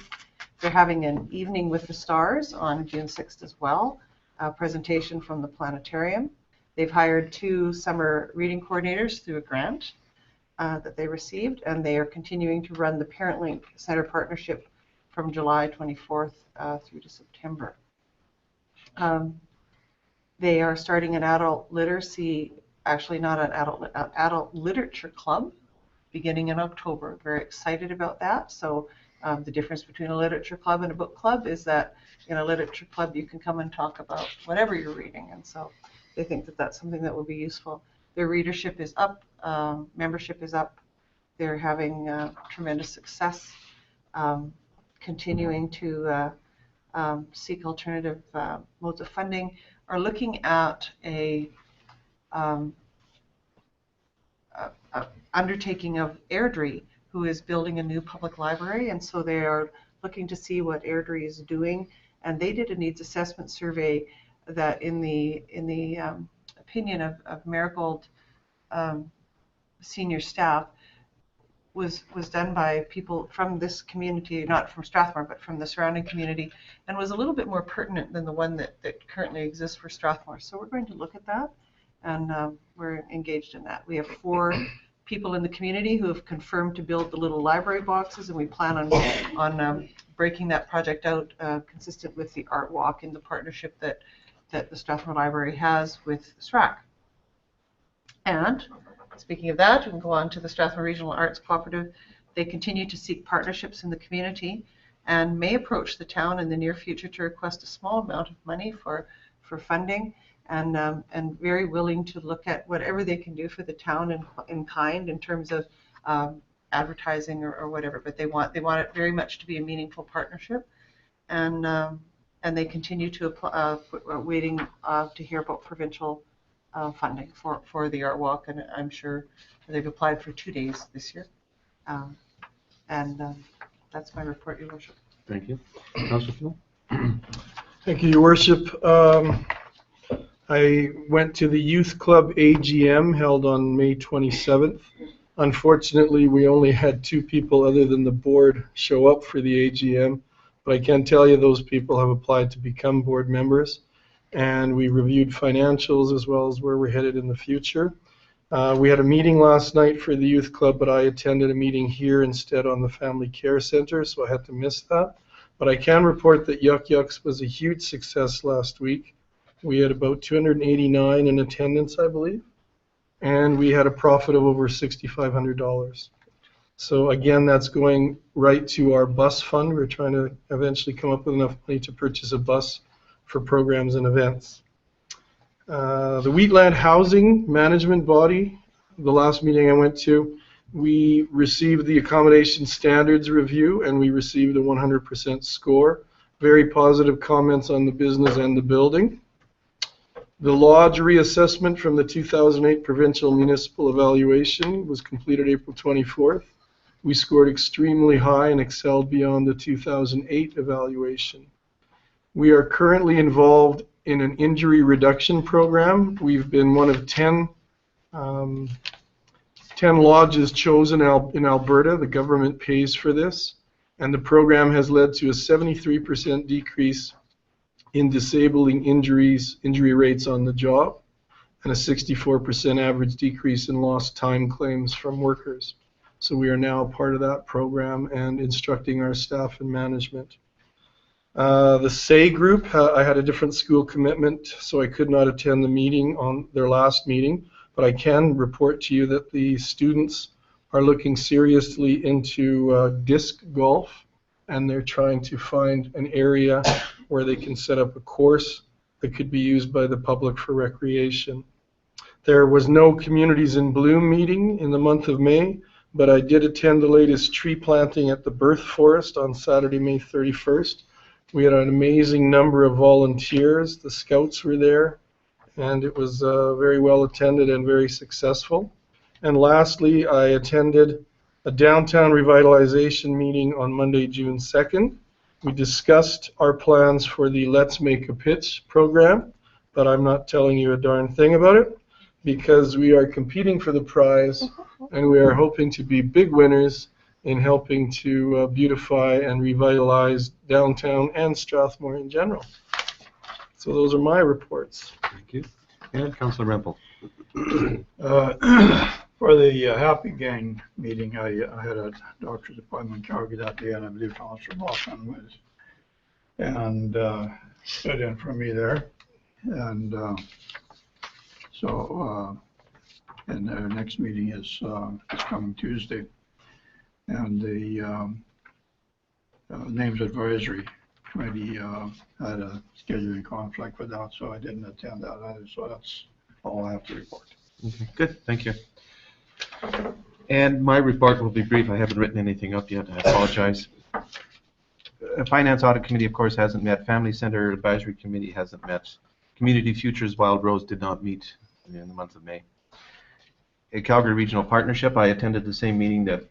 They're having an evening with the stars on June 6th as well, a presentation from the planetarium. They've hired 2 summer reading coordinators through a grant that they received, and they are continuing to run the Parent Link Center partnership from July 24th through to September. They are starting an adult literacy, actually not an adult literature club, beginning in October. Very excited about that. So the difference between a literature club and a book club is that in a literature club you can come and talk about whatever you're reading, and so they think that that's something that would be useful. Their readership is up, membership is up. They're having tremendous success, continuing to seek alternative modes of funding, are looking at a undertaking of Airdrie, who is building a new public library, and so they are looking to see what Airdrie is doing. And they did a needs assessment survey that, in the opinion of Marigold senior staff, was done by people from this community, not from Strathmore, but from the surrounding community, and was a little bit more pertinent than the one that currently exists for Strathmore. So we're going to look at that, and we're engaged in that. We have 4 people in the community who have confirmed to build the little library boxes, and we plan on breaking that project out consistent with the Art Walk in the partnership that the Strathmore Library has with SRAC. And speaking of that, we can go on to the Strathmore Regional Arts Cooperative. They continue to seek partnerships in the community and may approach the town in the near future to request a small amount of money for funding, and very willing to look at whatever they can do for the town in kind in terms of advertising or whatever. But they want it very much to be a meaningful partnership, and they continue to apply, waiting to hear about provincial funding for the Art Walk, and I'm sure they've applied for 2 days this year. That's my report, Your Worship. Thank you. Councillor Phil? Thank you, Your Worship. I went to the Youth Club AGM held on May 27th. Unfortunately, we only had 2 people other than the board show up for the AGM, but I can tell you those people have applied to become board members, and we reviewed financials as well as where we're headed in the future. We had a meeting last night for the youth club, but I attended a meeting here instead on the Family Care Center, so I had to miss that. But I can report that Yuck Yucks was a huge success last week. We had about 289 in attendance, I believe, and we had a profit of over $6,500. So again, that's going right to our bus fund. We're trying to eventually come up with enough money to purchase a bus for programs and events. The Wheatland Housing Management Body, the last meeting I went to, we received the accommodation standards review and we received a 100% score. Very positive comments on the business and the building. The lodge reassessment from the 2008 provincial municipal evaluation was completed April 24th. We scored extremely high and excelled beyond the 2008 evaluation. We are currently involved in an injury reduction program. We've been one of 10 lodges chosen in Alberta. The government pays for this, and the program has led to a 73% decrease in disabling injury rates on the job, and a 64% average decrease in lost time claims from workers. So we are now a part of that program and instructing our staff and management. The SAY group, I had a different school commitment, so I could not attend the meeting on their last meeting, but I can report to you that the students are looking seriously into disc golf, and they're trying to find an area where they can set up a course that could be used by the public for recreation. There was no Communities in Bloom meeting in the month of May, but I did attend the latest tree planting at the Birth Forest on Saturday, May 31st. We had an amazing number of volunteers. The scouts were there, and it was very well attended and very successful. And lastly, I attended a downtown revitalization meeting on Monday, June 2nd. We discussed our plans for the Let's Make a Pitch program, but I'm not telling you a darn thing about it because we are competing for the prize, and we are hoping to be big winners in helping to beautify and revitalize downtown and Strathmore in general. So those are my reports. Thank you. And Councillor Rempel. For the Happy Gang meeting, I had a doctor's appointment in Calgary that day, and I believe Councillor Boston was, and stood in for me there. And and our next meeting is coming Tuesday. And the Names Advisory Committee had a scheduling conflict with that, so I didn't attend that either. So that's all I have to report. Okay, good, thank you. And my report will be brief. I haven't written anything up yet. I apologize. Finance Audit Committee, of course, hasn't met. Family Center Advisory Committee hasn't met. Community Futures Wild Rose did not meet in the month of May. A Calgary Regional Partnership, I attended the same meeting that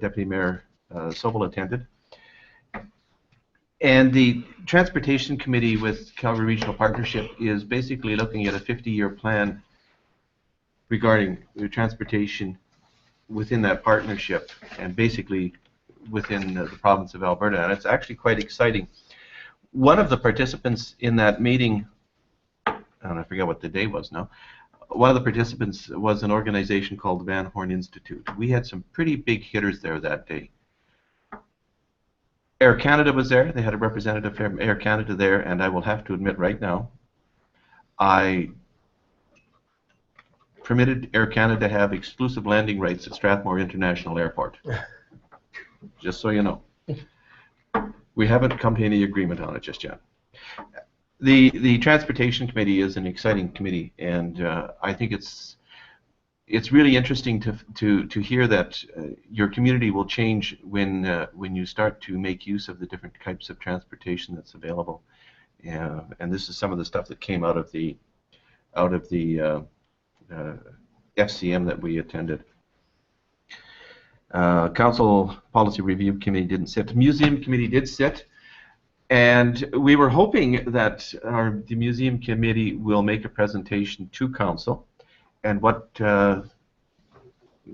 Deputy Mayor Sobel attended. And the Transportation Committee with Calgary Regional Partnership is basically looking at a 50-year plan regarding the transportation within that partnership and basically within the province of Alberta. And it's actually quite exciting. One of the participants in that meeting, and I forget what the day was now, one of the participants was an organization called the Van Horn Institute. We had some pretty big hitters there that day. Air Canada was there. They had a representative from Air Canada there, and I will have to admit right now, I permitted Air Canada to have exclusive landing rights at Strathmore International Airport. Just so you know. We haven't come to any agreement on it just yet. The Transportation Committee is an exciting committee, and I think it's really interesting to hear that your community will change when you start to make use of the different types of transportation that's available. And this is some of the stuff that came out of the FCM that we attended. Council Policy Review Committee didn't sit. The Museum Committee did sit, and we were hoping that the Museum Committee will make a presentation to Council, and what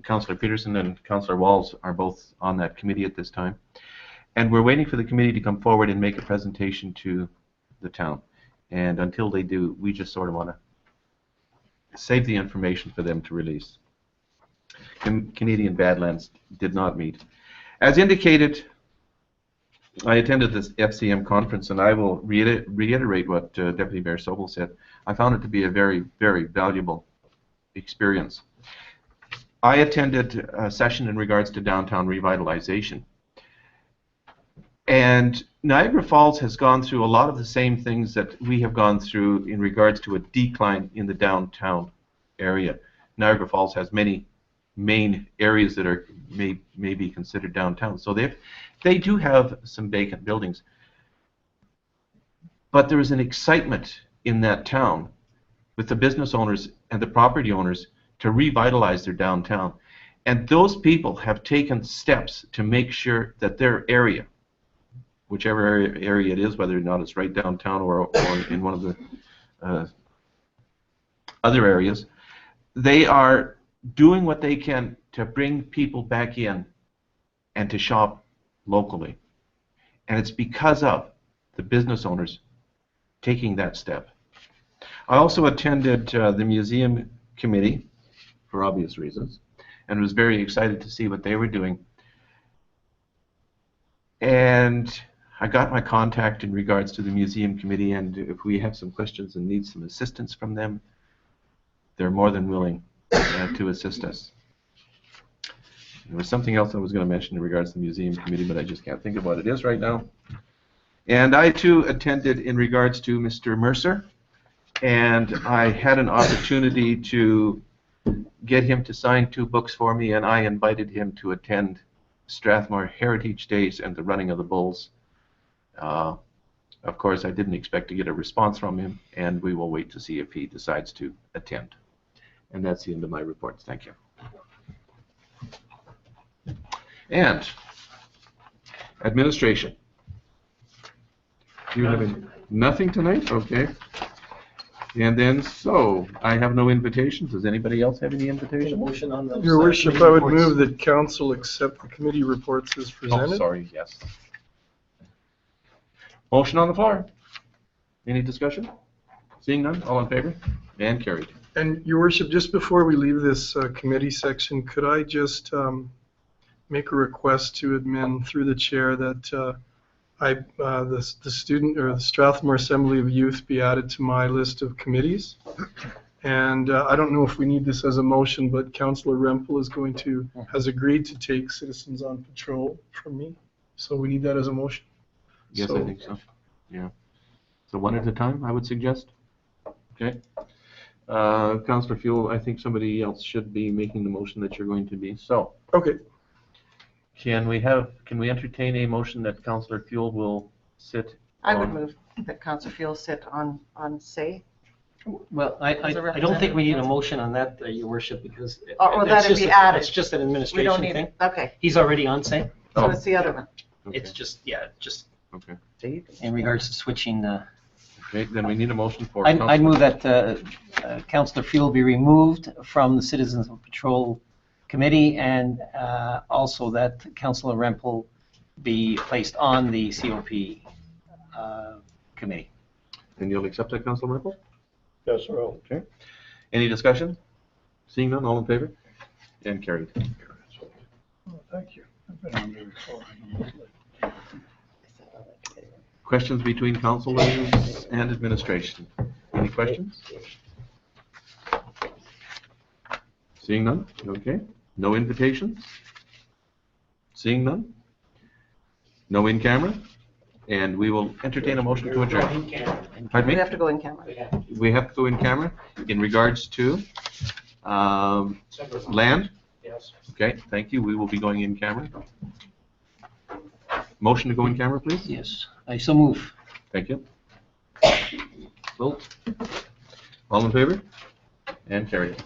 Councillor Peterson and Councillor Walls are both on that committee at this time, and we're waiting for the committee to come forward and make a presentation to the town. And until they do, we just sort of want to save the information for them to release. Canadian Badlands did not meet. As indicated, I attended this FCM conference, and I will reiterate what Deputy Mayor Sobel said. I found it to be a very, very valuable experience. I attended a session in regards to downtown revitalization. And Niagara Falls has gone through a lot of the same things that we have gone through in regards to a decline in the downtown area. Niagara Falls has many main areas that are may be considered downtown. So they do have some vacant buildings. But there is an excitement in that town with the business owners and the property owners to revitalize their downtown. And those people have taken steps to make sure that their area, whichever area it is, whether or not it's right downtown or in one of the other areas, they are doing what they can to bring people back in and to shop locally. And it's because of the business owners taking that step. I also attended the Museum Committee for obvious reasons, and was very excited to see what they were doing. And I got my contact in regards to the Museum Committee, and if we have some questions and need some assistance from them, they're more than willing to assist us. There was something else I was going to mention in regards to the Museum Committee, but I just can't think of what it is right now. And I too attended in regards to Mr. Mercer, and I had an opportunity to get him to sign 2 books for me, and I invited him to attend Strathmore Heritage Days and the running of the bulls. Of course, I didn't expect to get a response from him, and we will wait to see if he decides to attend. And that's the end of my reports. Thank you. And administration. You have nothing tonight? Okay. And then, so, I have no invitations. Does anybody else have any invitations? Motion on those, Your Worship, I would reports. move that council accept the committee reports as presented. Oh, sorry, yes. Motion on the floor. Any discussion? Seeing none, all in favor? And carried. And Your Worship, just before we leave this committee section, could I just make a request to admin through the chair that the student or the Strathmore Assembly of Youth be added to my list of committees. And I don't know if we need this as a motion, but Councillor Rempel has agreed to take Citizens on Patrol from me. So we need that as a motion. Yes, I think so. Yeah. So one at a time, I would suggest. Okay. Councillor Fuel, I think somebody else should be making the motion that you're going to be. So. Okay. Can we entertain a motion that Councillor Fuel will sit? I would move that Councillor Fuel sit on say. Well, I don't think we need a motion on that, Your Worship, because Or it's that it just be a- added. It's just an We administration don't need thing. it. Okay. He's already on say. So it's the other one. Okay. It's just, yeah, just Okay. in regards to switching. Okay, then we need a motion for. I'd move that Councillor Fuel be removed from the Citizens on Patrol Committee, and also that Councillor Rempel be placed on the COP Committee. And you'll accept that, Councillor Rempel? Yes, sir. Okay. Any discussion? Seeing none, all in favor? And carried. Oh, thank you. I've been on there before. I know. Questions between councilors and administration? Any questions? Seeing none? Okay. No invitations? Seeing none? No in camera? And we will entertain a motion to adjourn. Pardon We me? have to go in camera. We have to go in camera in regards to land? Yes. Okay, thank you. We will be going in camera. Motion to go in camera, please? Yes, I so move. Thank you. Vote. All in favor? And carried.